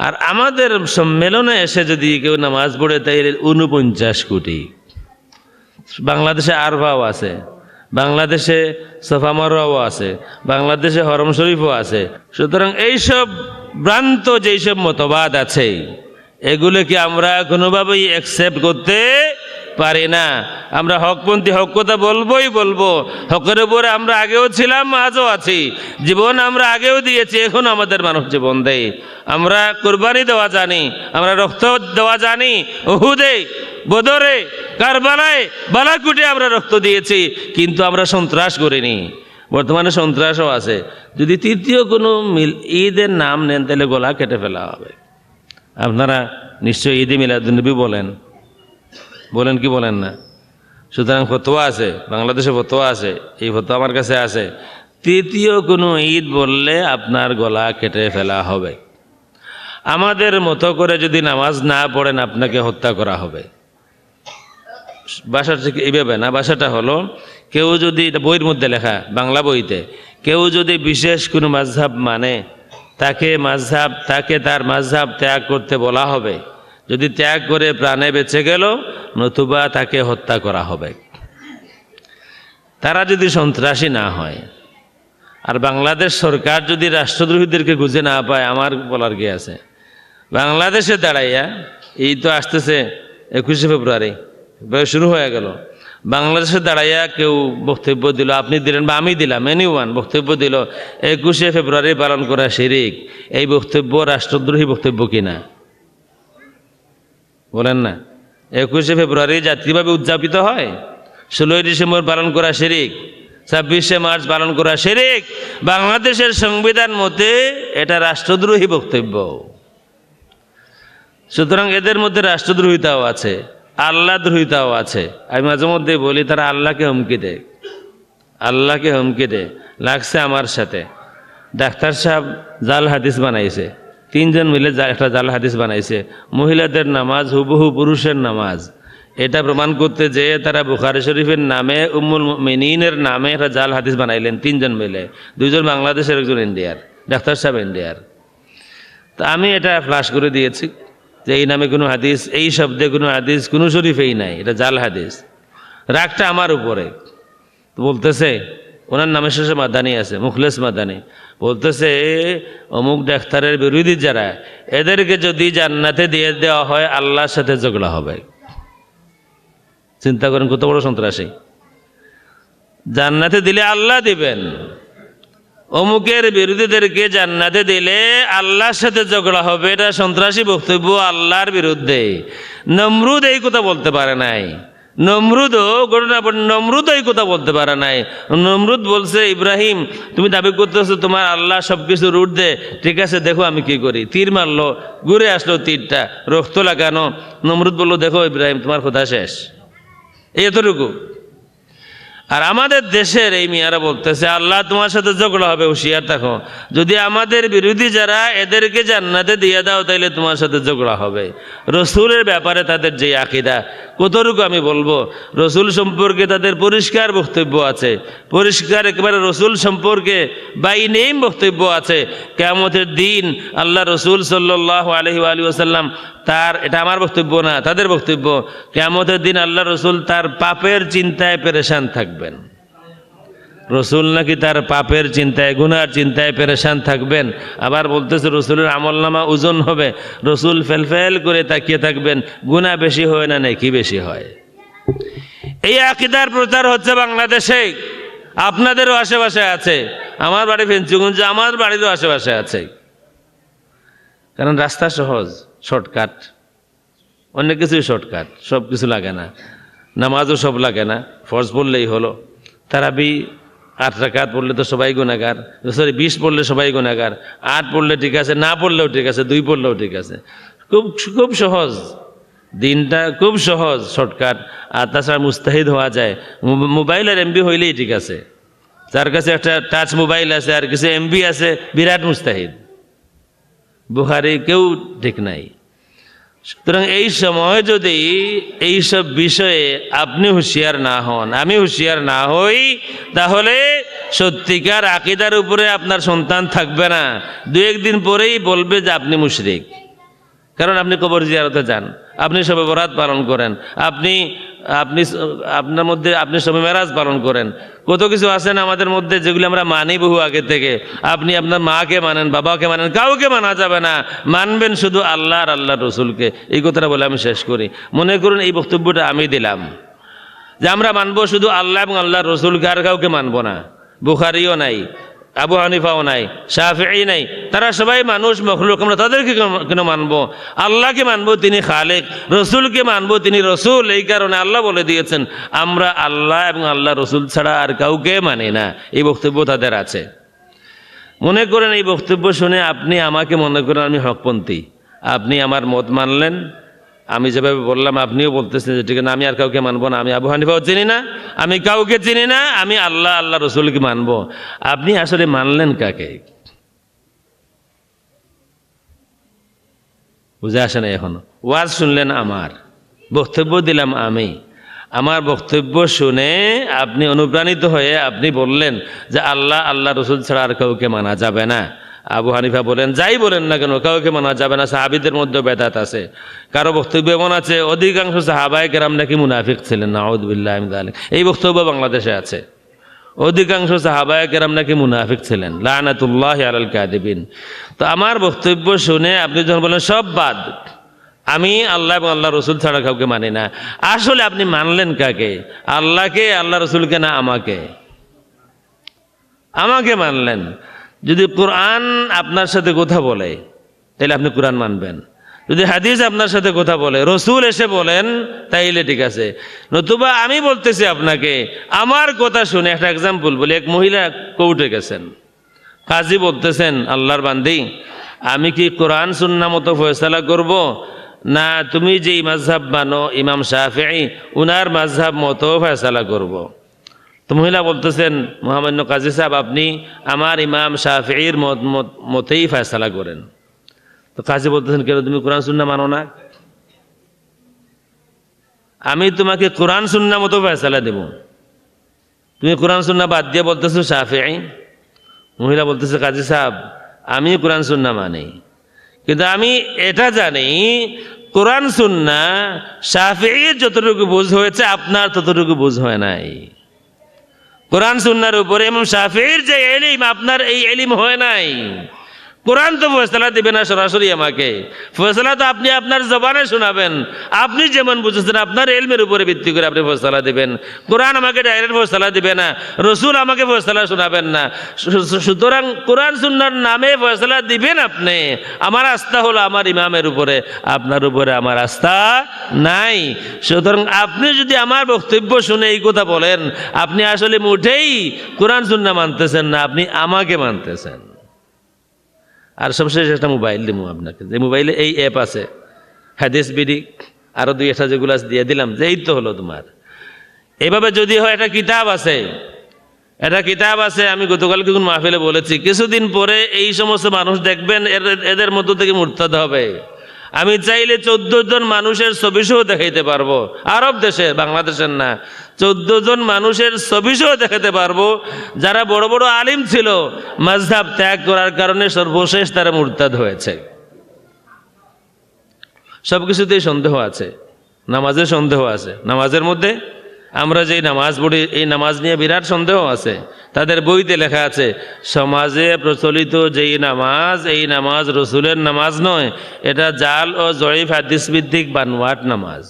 আর আমাদের সম্মেলনে এসে যদি কেউ নামাজ পড়ে তাই 49 কোটি। বাংলাদেশে আরফাও আছে, বাংলাদেশে সফা মারওয়াও আছে, বাংলাদেশে হরম শরীফও আছে। সুতরাং এইসব ভ্রান্ত যেসব মতবাদ আছে, এগুলোকে আমরা কোনোভাবেই অ্যাকসেপ্ট করতে পারি না। আমরা হকপন্থী, হক কথা বলবোই বলবো। হকের উপরে আমরা আগেও ছিলাম, আজও আছি, জীবন আমরা আগেও দিয়েছি, এখন আমাদের মানুষ জীবন দেয়। আমরা কোরবানি দেওয়া জানি, আমরা রক্ত দেওয়া জানি, উহুদে, বদরে, কারবালায় বালাকুটে আমরা রক্ত দিয়েছি, কিন্তু আমরা সন্ত্রাস করিনি। বর্তমানে সন্ত্রাসও আছে। যদি তৃতীয় কোনো ঈদের নাম নেন তাহলে গলা কেটে ফেলা হবে। আপনারা নিশ্চয়ই ঈদে মিলাদুন্নবী বলেন, বলেন কি বলেন না? সুতরাং ফতোয়া আছে, বাংলাদেশে ফতোয়া আছে, এই ফতোয়া আমার কাছে আছে, তৃতীয় কোনো ঈদ বললে আপনার গলা কেটে ফেলা হবে। আমাদের মতো করে যদি নামাজ না পড়েন আপনাকে হত্যা করা হবে। ভাষাটা ঠিক এইভাবে না, ভাষাটা হলো কেউ যদি, বইয়ের মধ্যে লেখা বাংলা বইতে, কেউ যদি বিশেষ কোনো মাযহাব মানে তাকে তার মাযহাব ত্যাগ করতে বলা হবে। যদি ত্যাগ করে প্রাণে বেঁচে গেল, নতুবা তাকে হত্যা করা হবে। তারা যদি সন্ত্রাসী না হয়। আর বাংলাদেশ সরকার যদি রাষ্ট্রদ্রোহীদেরকে খুঁজে না পায়, আমার বলার কি আছে? বাংলাদেশে দাঁড়াইয়া, এই তো আসতেছে 21শে ফেব্রুয়ারি শুরু হয়ে গেল, বাংলাদেশে দাঁড়াইয়া কেউ বক্তব্য দিল, আপনি দিলেন বা আমি দিলাম, এনিওয়ান বক্তব্য দিল 21শে ফেব্রুয়ারি পালন করা শিরিক, এই বক্তব্য রাষ্ট্রদ্রোহী বক্তব্য কিনা? বলেন না। 21শে ফেব্রুয়ারি জাতীয়ভাবে উদযাপিত হয়, 16ই ডিসেম্বর পালন করা শিরিক, 26শে মার্চ পালন করা শিরিক। বাংলাদেশের সংবিধান মতে এটা রাষ্ট্রদ্রোহী বক্তব্য। সুতরাং এদের মধ্যে রাষ্ট্রদ্রোহিতাও আছে, আল্লাহ দ্রোহিতাও আছে। আমি মাঝে মধ্যে বলি তারা আল্লাহকে হুমকি দেয়, আল্লাহকে হুমকি দেয়। লাগছে আমার সাথে, ডাক্তার সাহেব জাল হাদিস বানাইছে, 3 জন মিলে একটা জাল হাদিস বানাইছে, মহিলাদের নামাজ হুবহু পুরুষের নামাজ। এটা প্রমাণ করতে যেয়ে তারা বুখারী শরীফের নামে উম্মুল মুমিনিনের নামে একটা জাল হাদিস বানাইলেন 3 জন মিলে, 2 জন বাংলাদেশের, 1 জন ইন্ডিয়ার, ডাক্তার সাহেব ইন্ডিয়ার। তা আমি এটা ফ্লাশ করে দিয়েছি যে এই নামে কোনো হাদিস, এই শব্দে কোনো হাদিস কোনো শরীফেই নাই, এটা জাল হাদিস। রাগটা আমার উপরে। তো বলতেছে, ওনার নামের শেষে মাদানি আছে, মুখলেস মাদানি, বলতেছে অমুক ডাক্তারের বিরোধী যারা, এদেরকে যদি জান্নাতে দিয়ে দেওয়া হয় আল্লাহর সাথে ঝগড়া হবে। চিন্তা করেন কত বড় সন্ত্রাসী। জান্নাতে দিলে আল্লাহ দিবেন, অমুকের বিরোধীদেরকে জান্নাতে দিলে আল্লাহর সাথে ঝগড়া হবে, এটা সন্ত্রাসী বক্তব্য আল্লাহর বিরুদ্ধে। নমরুদ এই কথা বলতে পারে নাই, নমরুদ এই কথা বলতে পারে নাই। নমরুদ বলছে, ইব্রাহিম তুমি দাবি করতেছো তোমার আল্লাহ সবকিছু রুট দে, ঠিক আছে দেখো আমি কি করি। তীর মারলো, ঘুরে আসলো তীরটা, রক্ত লাগানো। নমরুদ বললো, দেখো ইব্রাহিম তোমার কথা শেষ, এতটুকু। আর আমাদের দেশের এই মিয়ারা বলতেছে আল্লাহ তোমার সাথে ঝগড়া হবে, হুঁশিয়ার থাকো, যদি আমাদের বিরোধী যারা এদেরকে জান্নাতে দিয়ে দাও তাইলে তোমার সাথে ঝগড়া হবে। রসুলের ব্যাপারে তাদের যে আকীদা, কতটুকু আমি বলবো, রসুল সম্পর্কে তাদের পরিষ্কার বক্তব্য আছে, পরিষ্কার একেবারে রসুল সম্পর্কে বাই নেম বক্তব্য আছে। কিয়ামতের দিন আল্লাহ রসুল সাল্লাল্লাহু আলাইহি ওয়াসাল্লাম তার, এটা আমার বক্তব্য না, তাদের বক্তব্য, কিয়ামতের দিন আল্লাহ রসুল তার পাপের চিন্তায় পেরেশান থাকবেন। রসুল নাকি তার পাপের চিন্তায়, গুনার চিন্তায় পেরেশান থাকবেন। আবার বলতেছে রসুলের আমলনামা ওজন হবে, রসুল ফেলফেল করে তাকিয়ে থাকবেন, গুনাহ বেশি হয় না নেকি বেশি হয়। এই আকীদার প্রচার হচ্ছে বাংলাদেশে, আপনাদেরও আশেপাশে আছে। আমার বাড়ি ফেঞ্চুগঞ্জ, আমার বাড়িরও আশেপাশে আছে। কারণ রাস্তা সহজ, শর্টকাট, অনেক কিছুই শর্টকাট, সব কিছু লাগে না, নামাজও সব লাগে না, ফরজ পড়লেই হলো। তারাবি 8 রাকাত পড়লে তো সবাই গুনাহগার, 20 পড়লে সবাই গুনাহগার, 8 পড়লে ঠিক আছে, না পড়লেও ঠিক আছে, 2 পড়লেও ঠিক আছে। খুব সহজ, দিনটা খুব সহজ, শর্টকাট। আর তাছাড়া মুস্তাহিদ হওয়া যায়, মোবাইলের এমবি হইলেই ঠিক আছে। যার কাছে একটা টাচ মোবাইল আছে আর কিছু এমবি আছে, বিরাট মুস্তাহিদ। বুখারী কেউ ঠিক নাই। সুতরাং এই সময় যদি এইসব বিষয়ে আপনি হুঁশিয়ার না হন, আমি হুঁশিয়ার না হই, তাহলে সত্যিকার আকীদার উপরে আপনার সন্তান থাকবে না। 2-1 দিন পরেই বলবে যে আপনি মুশরিক। কারণ আপনি কবর জিয়ারতে যান, আপনি শবে বরাত পালন করেন, আপনার মধ্যে আপনি শবে মেরাজ পালন করেন, কত কিছু আছেন আমাদের মধ্যে যেগুলি আমরা মানি বহু আগে থেকে। আপনি আপনার মাকে মানেন, বাবাকে মানেন, কাউকে মানা যাবে না, মানবেন শুধু আল্লাহ আর আল্লাহর রসুলকে। এই কথাটা বলে আমি শেষ করি। মনে করুন এই বক্তব্যটা আমি দিলাম যে আমরা মানবো শুধু আল্লাহ এবং আল্লাহর রসুলকে, আর কাউকে মানবো না। বুখারীও নাই, আবু হানিফাও নাই, শাফিঈ নাই, তারা সবাই মানুষ, মখলুক। আমরা তাদেরকে কেন মানবো? আল্লাহকে মানবো, তিনি খালেক। রসুলকে মানবো, তিনি রসুল। এই কারণে আল্লাহ বলে দিয়েছেন আমরা আল্লাহ এবং আল্লাহ রসুল ছাড়া আর কাউকে মানি না। এই বক্তব্য তাদের আছে। মনে করেন এই বক্তব্য শুনে আপনি আমাকে মনে করেন আমি হকপন্থী, আপনি আমার মত মানলেন, আমি যেভাবে বললাম আপনিও বলতেছেন যে ঠিক না, আমি আর কাউকে মানবো না, আমি আবু হানিফাও চিনি না, আমি কাউকে চিনি না, আমি আল্লাহ আল্লাহ রসুলকে মানবো। আপনি আসলে মানলেন কাকে? বুঝে আসে না এখনো? ওয়াজ শুনলেন আমার, বক্তব্য দিলাম আমি, আমার বক্তব্য শুনে আপনি অনুপ্রাণিত হয়ে আপনি বললেন যে আল্লাহ আল্লাহ রসুল ছাড়া আর কাউকে মানা যাবে না। আবু হানিফা বলেন, যাই বলেন না কেন, কাউকে মানা যাবে না। সাহাবীদের মধ্যে বেদাত আছে। কারো বক্তব্য এমন আছে অধিকাংশ সাহাবায়ে কেরাম নাকি মুনাফিক ছিলেন, নাউযুবিল্লাহি মিন যালিক। এই বক্তব্য বাংলাদেশে আছে, অধিকাংশ সাহাবায়ে কেরাম নাকি মুনাফিক ছিলেন, লানাতুল্লাহি আলাল কাযিবিন। তো আমার বক্তব্য শুনে আপনি যখন বলেন সব বাদ, আমি আল্লাহ এবং আল্লাহ রসুল ছাড়া কাউকে মানি না, আসলে আপনি মানলেন কাকে? আল্লাহকে, আল্লাহ রসুলকে, না আমাকে? আমাকে মানলেন। যদি কোরআন আপনার সাথে কথা বলে তাহলে আপনি কোরআন মানবেন, যদি হাদিস আপনার সাথে কথা বলে, রসুল এসে বলেন, তাইলে ঠিক আছে। নতুবা আমি বলতেছি আপনাকে, আমার কথা শুনে একটা এক্সাম্পল বলি। এক মহিলা কোর্টে গেছেন, কাজী বলতেছেন আল্লাহর বান্দি, আমি কি কোরআন সুন্নাহ মতো ফয়সালা করব, না তুমি যে মাযহাব মানো ইমাম শাফিঈ উনার মাযহাব মতো ফয়সালা করব? তো মহিলা বলতেছেন, মহামান্য কাজী সাহেব, আপনি আমার ইমাম শাফিঈর মতেই ফয়সালা করেন। তো কাজী বলতেছেন, কেন তুমি কোরআন সুন্নাহ মানো না? আমি তোমাকে কোরআন সুন্নাহ মতো ফয়সালা দেব, তুমি কোরআন সুন্নাহ বাদ দিয়ে বলতেছো শাফিঈ। মহিলা বলতেছে, কাজী সাহেব আমি কোরআন সুন্নাহ মানি, কিন্তু আমি এটা জানি কোরআন সুন্নাহ শাফিঈর যতটুকু বুঝ হয়েছে আপনার ততটুকু বুঝ হয় নাই। কোরআন সুন্নাহর উপরে ইমাম শাফিঈর যে ইলম আপনার এই ইলম হয় নাই। কোরআন তো ফয়সালা দিবে না সরাসরি আমাকে, ফয়সালা তো আপনি আপনার জবানে শোনাবেন, আপনি যেমন বুঝেছেন আপনার ইলমের উপরে ভিত্তি করে আপনি ফয়সালা দিবেন। কোরআন আমাকে ডাইরেক্ট ফয়সালা দিবে না, রসুল আমাকে ফয়সালা শোনাবেন না। সুতরাং কোরআন সুন্নাহর নামে ফয়সালা দিবেন আপনি। আমার আস্থা হলো আমার ইমামের উপরে, আপনার উপরে আমার আস্থা নাই। সুতরাং আপনি যদি আমার বক্তব্য শুনে এই কথা বলেন, আপনি আসলে মোটেই কোরআন সুন্নাহ মানতেছেন না, আপনি আমাকে মানতেছেন। আর সবশেষ একটা মোবাইল দিব আপনাকে, যে মোবাইলে এই অ্যাপ আছে হাদিস বিডি, আরো দুই একটা যেগুলো দিয়ে দিলাম, যে এই তো হলো তোমার। এইভাবে যদি হয়, একটা কিতাব আছে, এটা কিতাব আছে, আমি গতকালকে কোন মাহফিলে বলেছি, কিছুদিন পরে এই সমস্ত মানুষ দেখবেন এদের মধ্য থেকে মুরতাদ হবে। আমি চাইলে 14 জন মানুষের ছবিসহ দেখাইতে পারবো, আরব দেশে, বাংলাদেশের না, 14 জন মানুষের ছবিসহ দেখাতে পারবো যারা বড় বড় আলিম ছিল, মাযহাব ত্যাগ করার কারণে সর্বশেষ তারা মুরতাদ হয়েছে। সবকিছুতেই সন্দেহ আছে, নামাজের সন্দেহ আছে। নামাজের মধ্যে আমরা যেই নামাজ পড়ি, এই নামাজ নিয়ে বিরাট সন্দেহ আছে। তাদের বইতে লেখা আছে সমাজে প্রচলিত যেই নামাজ, এই নামাজ রসুলের নামাজ নয়, এটা জাল ও জয়ীফ হাদিস ভিত্তিক বানোয়াট নামাজ।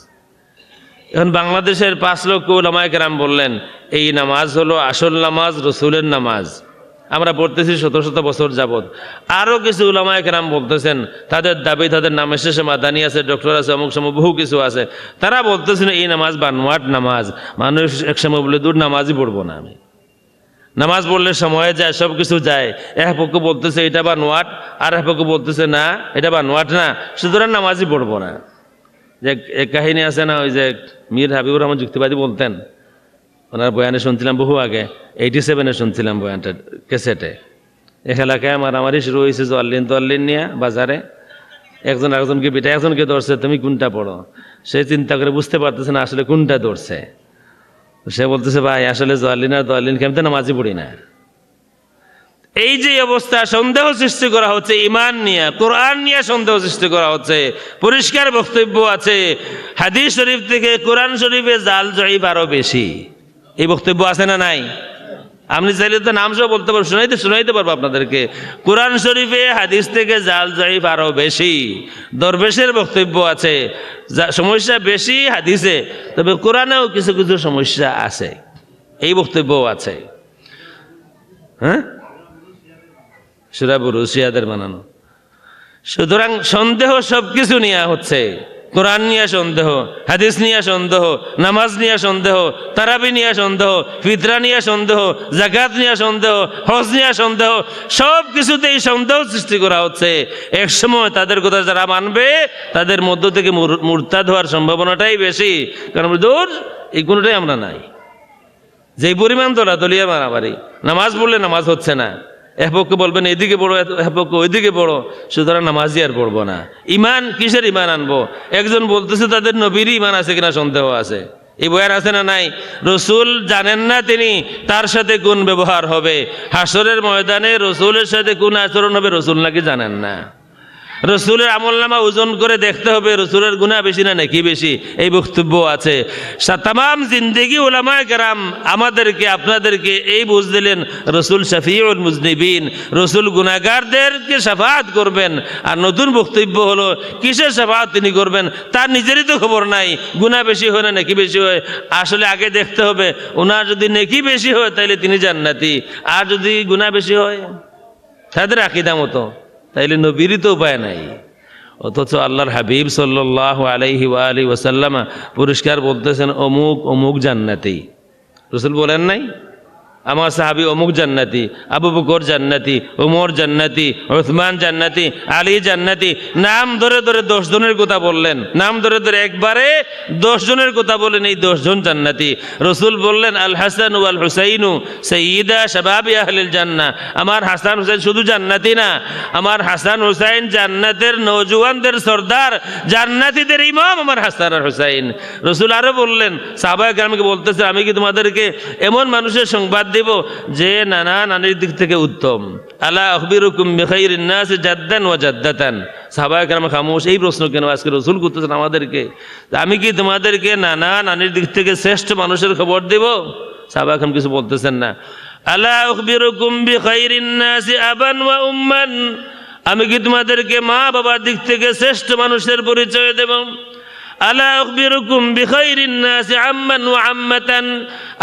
এখন বাংলাদেশের 5 লক্ষ উলামায়ে কেরাম বললেন এই নামাজ হলো আসল নামাজ, রসুলের নামাজ, আমরা পড়তেছি শত শত বছর যাবৎ। আরও কিছু উলামায়ে কেরাম বলতেছেন, তাদের দাবি, তাদের নামের শেষে মাদানি আছে, ডক্টর আছে, অমুক সময় বহু কিছু আছে, তারা বলতেছেন এই নামাজ বানোয়াট নামাজ। মানুষ একসময় বলে দূর নামাজই পড়বো না আমি, নামাজ পড়লে সময় যায়, সব কিছু যায়। এক পক্ষ বলতেছে এটা বানোয়াট, আর এক পক্ষ বলতেছে না এটা বানোয়াট না, সুতরাং নামাজই পড়বো না। যে এক কাহিনী আছে না, ওই যে মীর হাবিবুর রহমান যুক্তিবাদী বলতেন, ওনার বয়ানে শুনছিলাম বহু আগে, 87-এ শুনছিলাম বয়ানটা ক্যাসেটে। এক এলাকায় মারামারি শুরু হয়েছে জোয়াল্লিন নিয়ে বাজারে, একজন আরেকজনকে পিঠে, একজনকে ধরছে তুমি কোনটা পড়ো, সে চিন্তা করে বুঝতে পারতেছে না আসলে কোনটা ধরছে। সে বলতেছে ভাই আসলে জোয়াল্লিন আর দোয়াল্লিন কেমতে নামাজি পড়ি না। এই যে অবস্থা, সন্দেহ সৃষ্টি করা হচ্ছে ঈমান নিয়ে, কোরআন নিয়ে সন্দেহ সৃষ্টি করা হচ্ছে। পরিষ্কার বক্তব্য আছে হাদিস শরীফ থেকে কোরআন শরীফে জাল জয়ীফ আরো বেশি। এই বক্তব্য আছে না নাই? আপনি চাইলে তো নাম সহ বলতে পারবো, শোনাইতে পারবো আপনাদেরকে। কোরআন শরীফে হাদিস থেকে জাল জয়ীফ আরো বেশি। দরবেশের বক্তব্য আছে সমস্যা বেশি হাদিসে, তবে কোরআনেও কিছু কিছু সমস্যা আছে, এই বক্তব্যও আছে। হ্যাঁ, সূরা বুরুজ শিয়াদের বানানো। সুতরাং সন্দেহ সব কিছু নিয়ে হচ্ছে, কোরআন নিয়ে সন্দেহ, হাদিস নিয়ে সন্দেহ, নামাজ নিয়ে সন্দেহ, তারাবি নিয়ে সন্দেহ, ফিতরা নিয়ে সন্দেহ, যাকাত নিয়ে সন্দেহ, হজ নিয়ে সন্দেহ, সব কিছুতেই সন্দেহ সৃষ্টি করা হচ্ছে। এক সময় তাদের কথা যারা মানবে তাদের মধ্য থেকে মুরতাদ হওয়ার সম্ভাবনাটাই বেশি, কারণ দূর এই কোনোটাই আমরা নাই। যেই পরিমাণ দলিয়া মারামারি, নামাজ পড়লে নামাজ হচ্ছে না, এক পক্ষে বলবেন এদিকে পড়ো, এক পক্ষে ওইদিকে পড়ো, সুতরাং নামাজি আর পড়বো না। ইমান কিসের ইমান আনবো? একজন বলতেছে তাদের নবীরই ইমান আছে কিনা সন্দেহ আছে। এই বয়ান আছে না নাই? রসুল জানেন না তিনি তার সাথে কোন ব্যবহার হবে, হাসরের ময়দানে রসুলের সাথে কোন আচরণ হবে রসুল নাকি জানেন না। রসুলের আমলনামা ওজন করে দেখতে হবে রসুলের গুনাহ বেশি না নাকি বেশি, এই বক্তব্য আছে। তামাম জিন্দেগি উলামায়ে কেরাম আমাদেরকে আপনাদেরকে এই বুঝ দিলেন রসুল শাফিউল মুজনিবিন, রসুল গুনাহগারদেরকে শাফাআত করবেন। আর নতুন বক্তব্য হলো কিসের শাফাআত তিনি করবেন তার নিজেরই তো খবর নাই, গুনাহ বেশি হয় না নাকি বেশি হয়। আসলে আগে দেখতে হবে ওনার যদি নেকি বেশি হয় তাইলে তিনি জান্নাতি, আর যদি গুনাহ বেশি হয় তাদের আকীদা মতো তাইলে নবীরই তো উপায় নাই। অথচ আল্লাহর হাবিব সাল্লাল্লাহু আলাইহি ওয়া আলিহি ওয়াসাল্লাম পরিষ্কার বলতেছেন অমুক অমুক জান্নাতি। রাসূল বলেন নাই আমার সাহাবী অমুক জান্নাতি, আবু বকর জান্নাতি, ওমর জান্নাতি, উসমান জান্নাতি, আলী জান্নাতি, নাম ধরে ধরে 10 জনের কথা বললেন, নাম ধরে ধরে একবারে 10 জনের কথা বলেন, এই 10 জন জান্নাতি। রাসূল বললেন আল হাসান ওয়াল হুসাইনু সাইয়্যিদা শাবাবি আহলিল জান্নাহ, আমার হাসান হুসাইন শুধু জান্নাতি না, আমার হাসান হুসাইন জান্নাতের নওজোয়ানদের সর্দার, জান্নাতীদের ইমাম আমার হাসান আর হুসাইন। রাসূল আরো বললেন সাহাবায়ে কেরামকে বলতেছে আমি কি তোমাদেরকে এমন মানুষের সংবাদ দেব যে নানা নানির দিক থেকে উত্তম। আলা আখবিরুকুম বিখাইরিন নাস জাদ্দান ওয়া জাদ্দাতান। সাহাবায়ে কেরাম খামোশ। এই প্রশ্ন কেন আজকে রাসূল করতেছেন আমাদেরকে? আমি কি তোমাদেরকে নানা নানির দিক থেকে শ্রেষ্ঠ মানুষের খবর দেব? সাহাবায়ে কেরাম কিছু বলতেছেন না। আলা আখবিরুকুম বিখাইরিন নাস আবান ওয়া উম্মান, আমি কি তোমাদেরকে মা বাবার দিক থেকে শ্রেষ্ঠ মানুষের পরিচয় দেব? আলা আখবিরুকুম বিখাইরিন নাস আম্মান ওয়া আম্মাতান,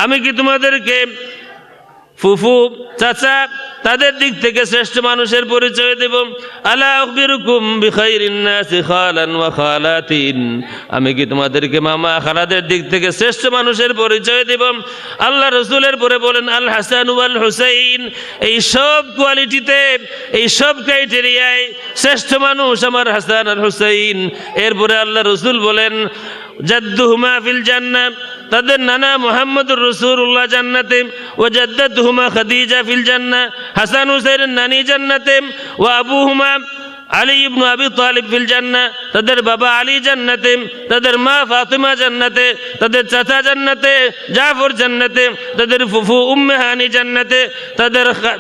আমি কি তোমাদেরকে ফুফু চাচা তাদের দিক থেকে শ্রেষ্ঠ মানুষের পরিচয় দেব? আলা আখবিরুকুম বিখাইরিন নাস খালান ওয়া খালাতিন, আমি কি তোমাদেরকে মামা খালাদের দিক থেকে শ্রেষ্ঠ মানুষের পরিচয় দেব? আল্লাহ রাসূলের পরে বলেন আল হাসান ওয়াল হুসাইন, এই সব কোয়ালিটিতে এই সব ক্রাইটেরিয়ায় শ্রেষ্ঠ মানুষ আমার হাসান আর হুসাইন। এরপরে আল্লাহ রাসূল বলেন জাদ্দুহুমা ফিল জান্নাহ, তাদের নানা মুহাম্মদুর রাসূলুল্লাহ জান্নাতে, ও জাদ্দাতুহুমা খাদিজা ফিল জান্নাহ, হাসান হুসাইনের নানি জান্নাতে, ও আবুহুমা আলী ইবনে আবি তালিব ফিল জান্নাহ, তাদের বাবা আলী জান্নাতে, তাদের মা ফাতিমা জান্নাতে, তাদের চাচা জান্নাতে জাফর জান্নাতে, তাদের ফুফু উম্মে হানি জান্নাতে,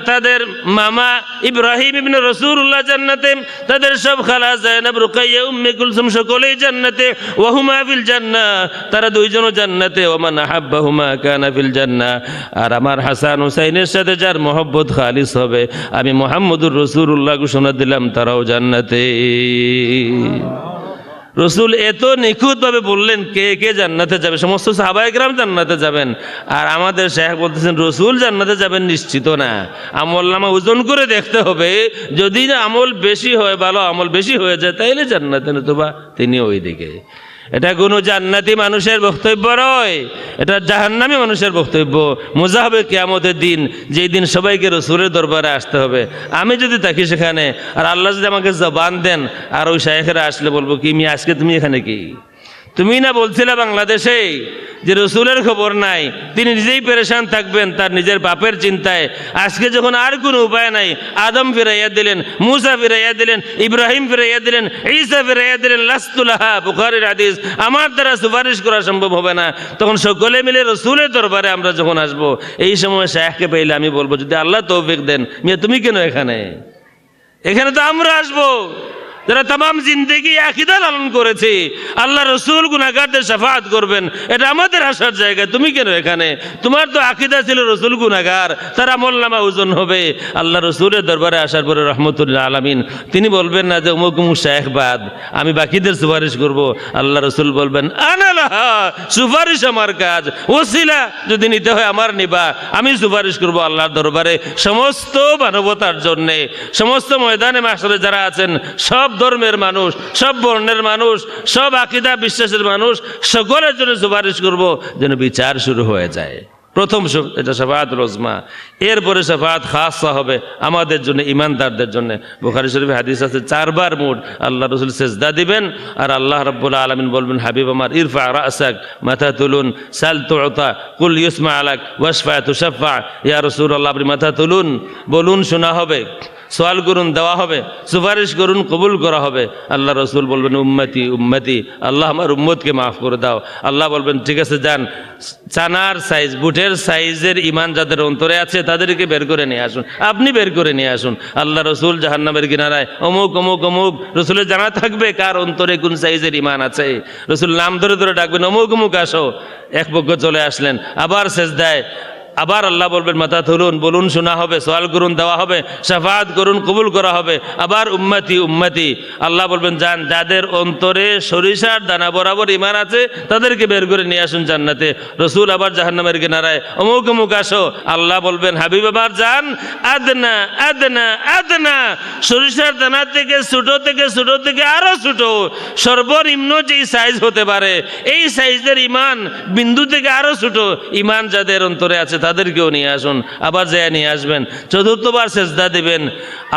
তাদের মামা ইব্রাহিম ইবনে রাসূলুল্লাহ জান্নাতে, তাদের সব খালা যায়েনব রুকাইয়া উম্মে কুলসুম সকলেই জান্নাতে, ওয়া হুমা ফিল জান্নাহ, তারা দুইজনও জান্নাতে, ওয়া মান আহাব্বাহুমা কানা ফিল জান্নাহ, আর আমার হাসান হুসাইনের সাথে যার মহব্বত খালিস হবে আমি মুহাম্মদুর রাসূলুল্লাহ ঘোষণা দিলাম তারাও জান্নাতে। রসুল এত নিখুঁতভাবে বললেন কে কে জান্নাতে যাবে, সমস্ত সাহাবায়ে কেরাম জান্নাতে যাবেন। আর আমাদের শাইখ বলতেছেন রসুল জান্নাতে যাবেন নিশ্চিত না, আমলনামা ওজন করে দেখতে হবে, যদি আমল বেশি হয় ভালো আমল বেশি হয়ে যায় তাইলে জান্নাতে, নতুবা তিনি ওই দিকে। এটা কোনো জান্নাতি মানুষের বক্তব্য নয়, এটা জাহান্নামী মানুষের বক্তব্য। মজা হবে কিয়ামতের দিন, যেই দিন সবাইকে রসুলের দরবারে আসতে হবে। আমি যদি থাকি সেখানে আর আল্লাহ যদি আমাকে জবান দেন আর ওই শায়েখেরা আসলে বলবো কি মি আজকে তুমি এখানে কি? তুমি না বলছিলে বাংলাদেশে যে রসুলের খবর নাই, তিনি নিজেই পেরেশান থাকবেন তার নিজের বাপের চিন্তায়। আজকে যখন আর কোনো উপায় নাই, আদম ফিরাইয়া দিলেন, মুসা ফিরাইয়া দিলেন, ইব্রাহিম ফিরাইয়া দিলেন, ঈসা ফিরাইয়া দিলেন, লাস্তুলাহা বুখারীর হাদিস, আমার দ্বারা সুপারিশ করা সম্ভব হবে না। তখন সকলে মিলে রসুলের দরবারে আমরা যখন আসবো, এই সময় শায়েখকে পেইলে আমি বলবো যদি আল্লাহ তৌফিক দেন মিয়া তুমি কেন এখানে? এখানে তো আমরা আসবো, যারা তামাম জিন্দেগি আকীদা লালন করেছে, আল্লাহ রসুল গুনাহগারদের শাফাআত করবেন, এটা আমাদের আসার জায়গা। তুমি কেন এখানে? তোমার তো আকীদা ছিল রসুল গুনাহগার, তার আমলনামা ওজন হবে। আল্লাহ রসুলের দরবারে আসার পরে রহমতুল্লাহ আলামিন তিনি বলবেন না যে অমুক অমুক শায়েখ বাদ, আমি বাকিদের সুপারিশ করব। আল্লাহ রসুল বলবেন আনা লাহা, সুপারিশ আমার কাজ, ওসিলা যদি নিতে হয় আমার নিবা, আমি সুপারিশ করব আল্লাহর দরবারে সমস্ত মানবতার জন্যে। সমস্ত ময়দানে মাশরে যারা আছেন, সব ধর্মের মানুষ, সব বর্ণের মানুষ, সব আকীদা বিশ্বাসের মানুষ, সকলের জন্য সুপারিশ করব যেন বিচার শুরু হয়ে যায়। প্রথম এটা শাফাআতুল উযমা। এরপরে শাফাআত খাসা হবে আমাদের জন্য, ইমানদারদের জন্য। বুখারী শরীফে হাদিস আছে 4 বার মোট আল্লাহ রাসূল সিজদা দিবেন, আর আল্লাহ রাব্বুল আলামিন বলবেন হাবিব আমার ইরফা রাসাক, মাথা তুলুন, সাল তুতা, কুল ইউসমা আলাক, ওয়াশফা তুশাফা। ইয়া রাসূলুল্লাহ, আপনি মাথা তুলুন, বলুন শোনা হবে, সওয়াল করুন দেওয়া হবে, সুপারিশ করুন কবুল করা হবে। আল্লাহ রসুল বলবেন উম্মতি উম্মতি, আল্লাহ আমার উম্মতকে মাফ করে দাও। আল্লাহ বলবেন ঠিক আছে যান, চানার সাইজ, বুটের সাইজের ইমান যাদের অন্তরে আছে তাদেরকে বের করে নিয়ে আসুন, আপনি বের করে নিয়ে আসুন। আল্লাহ রসুল জাহান্নামের কিনারায় অমুক অমুক অমুক, রসুলের জানা থাকবে কার অন্তরে কোন সাইজের ইমান আছে। রসুল নাম ধরে ধরে ডাকবেন অমুক অমুক আসো, এক পক্ষ চলে আসলেন, আবার সেজদায়, আবার আল্লাহ বলবেন মাথা তুলুন, বলুন শোনা হবে, সওয়াল করুন দেওয়া হবে, শাফাআত করুন কবুল করা হবে। আবার উম্মতি উম্মতি, আল্লাহ বলবেন যান, যাদের অন্তরে সরিষার দানা বরাবর ঈমান আছে তাদেরকে বের করে নিয়ে আসুন জান্নাতে। রসুল আবার জাহান্নামের কিনারায় অমুক অমুক আসো, আল্লাহ বলবেন হাবিব আমার যান, আদনা আদনা আদনা, সরিষার দানা থেকে ছোট থেকে ছোট থেকে আরো ছোট, সর্বনিম্ন যেই সাইজ হতে পারে এই সাইজের ঈমান, বিন্দু থেকে আরো ছোট ঈমান যাদের অন্তরে আছে তাদেরকেও নিয়ে আসুন। আবার যায় নিয়ে আসবেন, চতুর্থবার সেজদা দিবেন।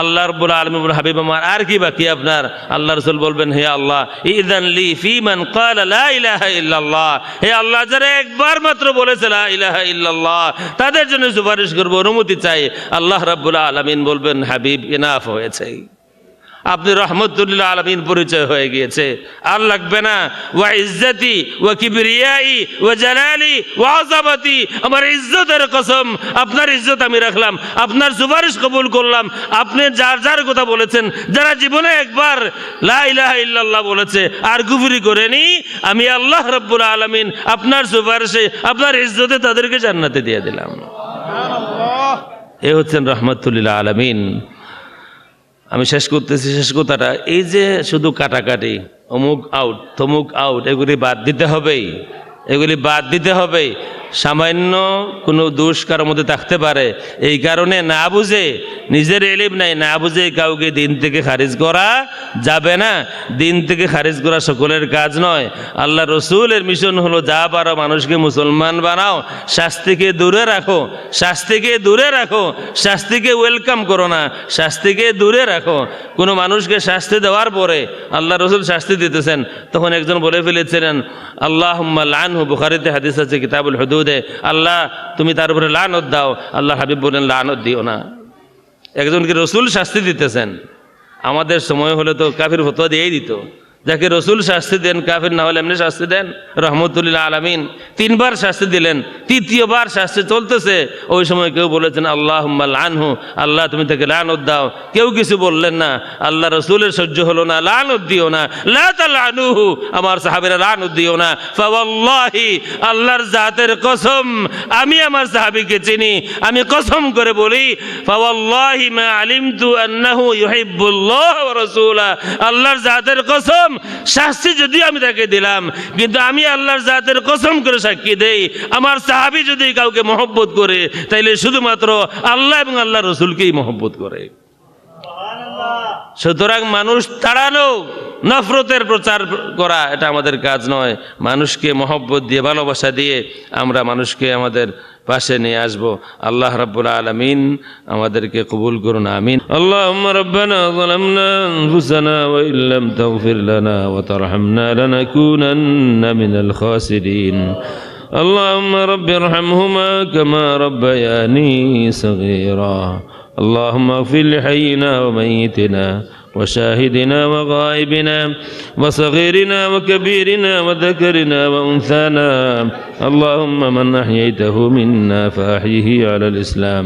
আল্লাহ রাব্বুল আলামিন হাবিব আমার আর কি বাকি আপনার? আল্লাহ রাসূল বলবেন হে আল্লাহ ইযান লি ফি মান ক্বালা লা ইলাহা ইল্লাল্লাহ, হে আল্লাহ যারা একবার মাত্র বলেছে লা ইলাহা ইল্লাল্লাহ তাদের জন্য সুপারিশ করব, অনুমতি চাই। আল্লাহ রাব্বুল আলামিন বলবেন হাবিব ইনাফ হয়েছে, আপনি রহমতুল্লাহ আলামিন পরিচয় হয়ে গিয়েছে, আর লাগবে না। ওয়া ইজ্জতি ওয়া কিবরিয়াই ওয়া জালালি ওয়া আযামাতি, আমার ইজ্জতের কসম, আপনার ইজ্জত আমি রাখলাম, আপনার সুপারিশ কবুল করলাম। আপনি যার যার কথা বলেছেন, যারা জীবনে একবার লা ইলাহা ইল্লাল্লাহ বলেছে আর কুফরি করেনি, আমি আল্লাহ রাব্বুল আলামিন আপনার সুপারিশে, আপনার ইজ্জতে তাদেরকে জান্নাতে দিয়ে দিলাম। সুবহানাল্লাহ। এ হচ্ছেন রাহমাতুল্লিল আলামিন। আমি শেষ করতেছি, শেষ কথাটা এই যে শুধু কাটাকাটি, অমুক আউট তমুক আউট, এগুলি বাদ দিতে হবেই, এগুলি বাদ দিতে হবে। সামান্য কোনো দোষ কারোর মধ্যে থাকতে পারে, এই কারণে না বুঝে, নিজের ইলম নাই, না বুঝে কাউকে দিন থেকে খারিজ করা যাবে না। দিন থেকে খারিজ করা সকলের কাজ নয়। আল্লাহ রসুলের মিশন হলো যা পারো মানুষকে মুসলমান বানাও, শাস্তিকে দূরে রাখো, শাস্তিকে দূরে রাখো, শাস্তিকে ওয়েলকাম করো না, শাস্তিকে দূরে রাখো। কোনো মানুষকে শাস্তি দেওয়ার পরে আল্লাহ রসুল শাস্তি দিতেছেন, তখন একজন বলে ফেলেছিলেন আল্লাহুম্মা লানহু, বুখারীতে হাদিস আছে কিতাবুল হুদুদে, আল্লাহ তুমি তার উপরে লানত দাও। আল্লাহ হাবিব বলেন লানত দিও না। একজনকে রসুল শাস্তি দিতেছেন, আমাদের সময় হলে তো কাফির ফতোয়া দিয়েই দিত, যাকে রসুল শাস্তি দেন কাফির না হলে এমনি শাস্তি দেন। রহমতুল্লিল আলামিন 3 বার শাস্তি দিলেন, 3য় শাস্তি চলতেছে। ওই সময় কেউ বলেছেন আল্লাহুম্মা লানহু, আল্লাহ তুমি তাকে লানত দাও। কেউ কিছু বললেন না। আল্লাহ রসুলের সহ্য হলো না, লানত দিও না, লা তালানুহু, আমার সাহাবীরা লানত দিও না। ফাওয়াল্লাহি, আল্লাহর জাতের কসম, আমি আমার সাহাবীকে চিনি, আমি কসম করে বলি, ফাওয়াল্লাহি মা আলিমতু আন্নাহু ইউহিব্বুল্লাহ ওয়া রাসূলা, আল্লাহর জাতের কসম, শাস্তি যদিও আমি তাকে দিলাম, কিন্তু আমি আল্লাহর জাতের কসম করে সাক্ষী দেই, আমার সাহাবী যদি কাউকে মহব্বত করে তাইলে শুধুমাত্র আল্লাহ এবং আল্লাহ রসুলকেই মহব্বত করে। সুতরাং মানুষ তাড়ানো, নফরতের প্রচার করা এটা আমাদের কাজ নয়। মানুষকে মহব্বত দিয়ে, ভালোবাসা দিয়ে আমরা মানুষকে আমাদের পাশে নিয়ে আসবো। আল্লাহ রাব্বুল আলামিন আমাদেরকে কবুল করুন, আমিন। আল্লাহুম্মা রাব্বানা যালামনা আনফুসানা ওয়া ইল্লাম তাগফির লানা ওয়া তারহামনা লানাকুনান্না মিনাল খাসিরিন। اللهم رب ارحمهما كما ربياني صغيرا. اللهم اغفر لحينا وميتنا وشاهدنا وغائبنا وصغيرنا وكبيرنا وذكرنا وأنثانا. اللهم من أحييته منا فأحيه على الإسلام،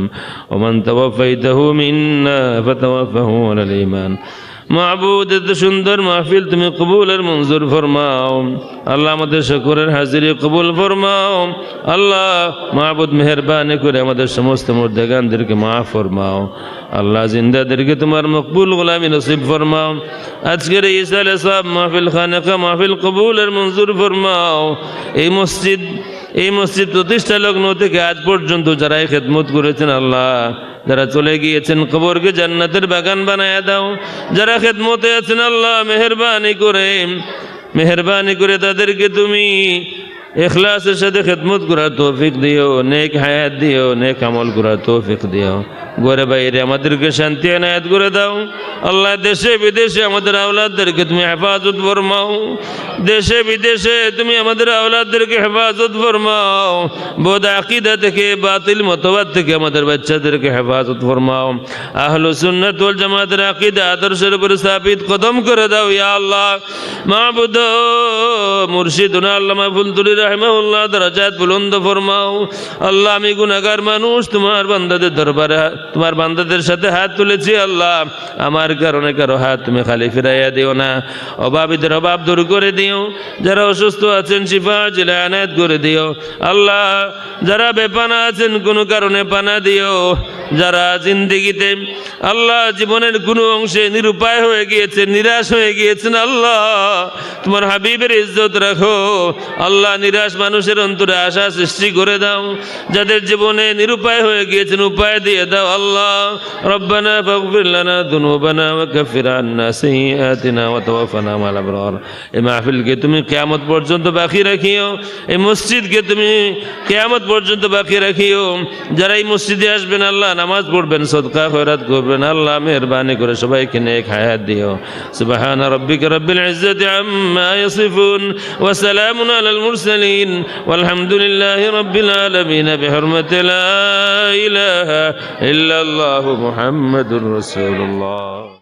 ومن توفيته منا فتوفه على الإيمان. মাহবুদ এত সুন্দর মাহফিল তুমি কবুল আর মঞ্জুর ফরমাও আল্লাহ আমাদের শুকরের হাজিরি কবুল ফরমাও আল্লাহ মাহবুদ মেহেরবানি করে আমাদের সমস্ত মুর্দাগানদেরকে মাফ ফরমাও আল্লাহ জিন্দাদেরকে তোমার মকবুল গোলামি নসিব ফরমাও আজকের এই সালে সব মাহফিল খানেকা মাহফিল কবুল আর মঞ্জুর ফরমাও এই মসজিদ প্রতিষ্ঠা লগ্ন থেকে আজ পর্যন্ত যারা এই খেদমত করেছেন আল্লাহ যারা চলে গিয়েছেন কবরকে জান্নাতের বাগান বানায় দাও যারা খেদমতে আছেন আল্লাহ মেহেরবানি করে তাদেরকে তুমি ইখলাসের সাথে খেদমত করার তৌফিক দিও নেক হায়াত দিও নেক আমল করার তৌফিক দিও ঘরে বাইরে আমাদেরকে শান্তি এনায়েত করে দাও আল্লাহ দেশে বিদেশে আমাদের আওলাদদেরকে তুমি হেফাজত ফরমাও দেশে বিদেশে তুমি আমাদের আওলাদদেরকে হেফাজত ফরমাও বদ আকীদা থেকে বাতিল মতবাদ থেকে আমাদের বাচ্চাদেরকে হেফাজত ফরমাও আহলে সুন্নাত ওয়াল জামাতের আকীদা আদর্শের উপর স্থাপিত কদম করে দাও ইয়া আল্লাহ মাহবুদ মুর্শিদুনা আল্লামা ফুলতুলি রাহিমাহুল্লাহ দরাজাত বুলন্দ ফরমাও আল্লাহ আমি গুনাহগার মানুষ তোমার বান্দাদের দরবারে তোমার বান্দাদের সাথে হাত তুলেছি আল্লাহ আমার কারণে কারো হাত তুমি খালি ফিরাইয়া দিও না অভাবীদের অভাব দূর করে দিও যারা অসুস্থ আছেন শিফা জিলা আনায়াত করে দিও আল্লাহ যারা বেপানা আছেন কোনো কারণে পানা দিও যারা জিন্দেগিতে আল্লাহ জীবনের কোনো অংশে নিরুপায় হয়ে গিয়েছেন নিরাশ হয়ে গিয়েছেন আল্লাহ তোমার হাবিবের ইজ্জত রাখো আল্লাহ নিরাশ মানুষের অন্তরে আশা সৃষ্টি করে দাও যাদের জীবনে নিরুপায় হয়ে গিয়েছেন উপায় দিয়ে দাও আল্লাহ রব্বানা ফাগফির লানা যুনুবানা ওয়া কাফির আন্না সাইয়্যাতিনা ওয়া তাওয়াফানা মা'আল আবরার এই মাহফিলকে তুমি কিয়ামত পর্যন্ত বাকি রাখিও এই মসজিদকে তুমি কিয়ামত পর্যন্ত বাকি রাখিও যারা এই মসজিদে আসবেন আল্লাহ নামাজ পড়বেন সদকা খয়রাত করবেন আল্লাহ মেহেরবানি করে সবাইকে নেক হায়াত দিও সুবহানা রাব্বিকা রাব্বিল ইজ্জাতি আম্মা ইয়াসিফুন ওয়া সালামুন আলাল মুরসালিন ওয়ালহামদুলিল্লাহি রাব্বিল আলামিন বিহুরমাতি লা ইলাহা ইল্লাল্লাহু মুহাম্মাদুর রাসূলুল্লাহ।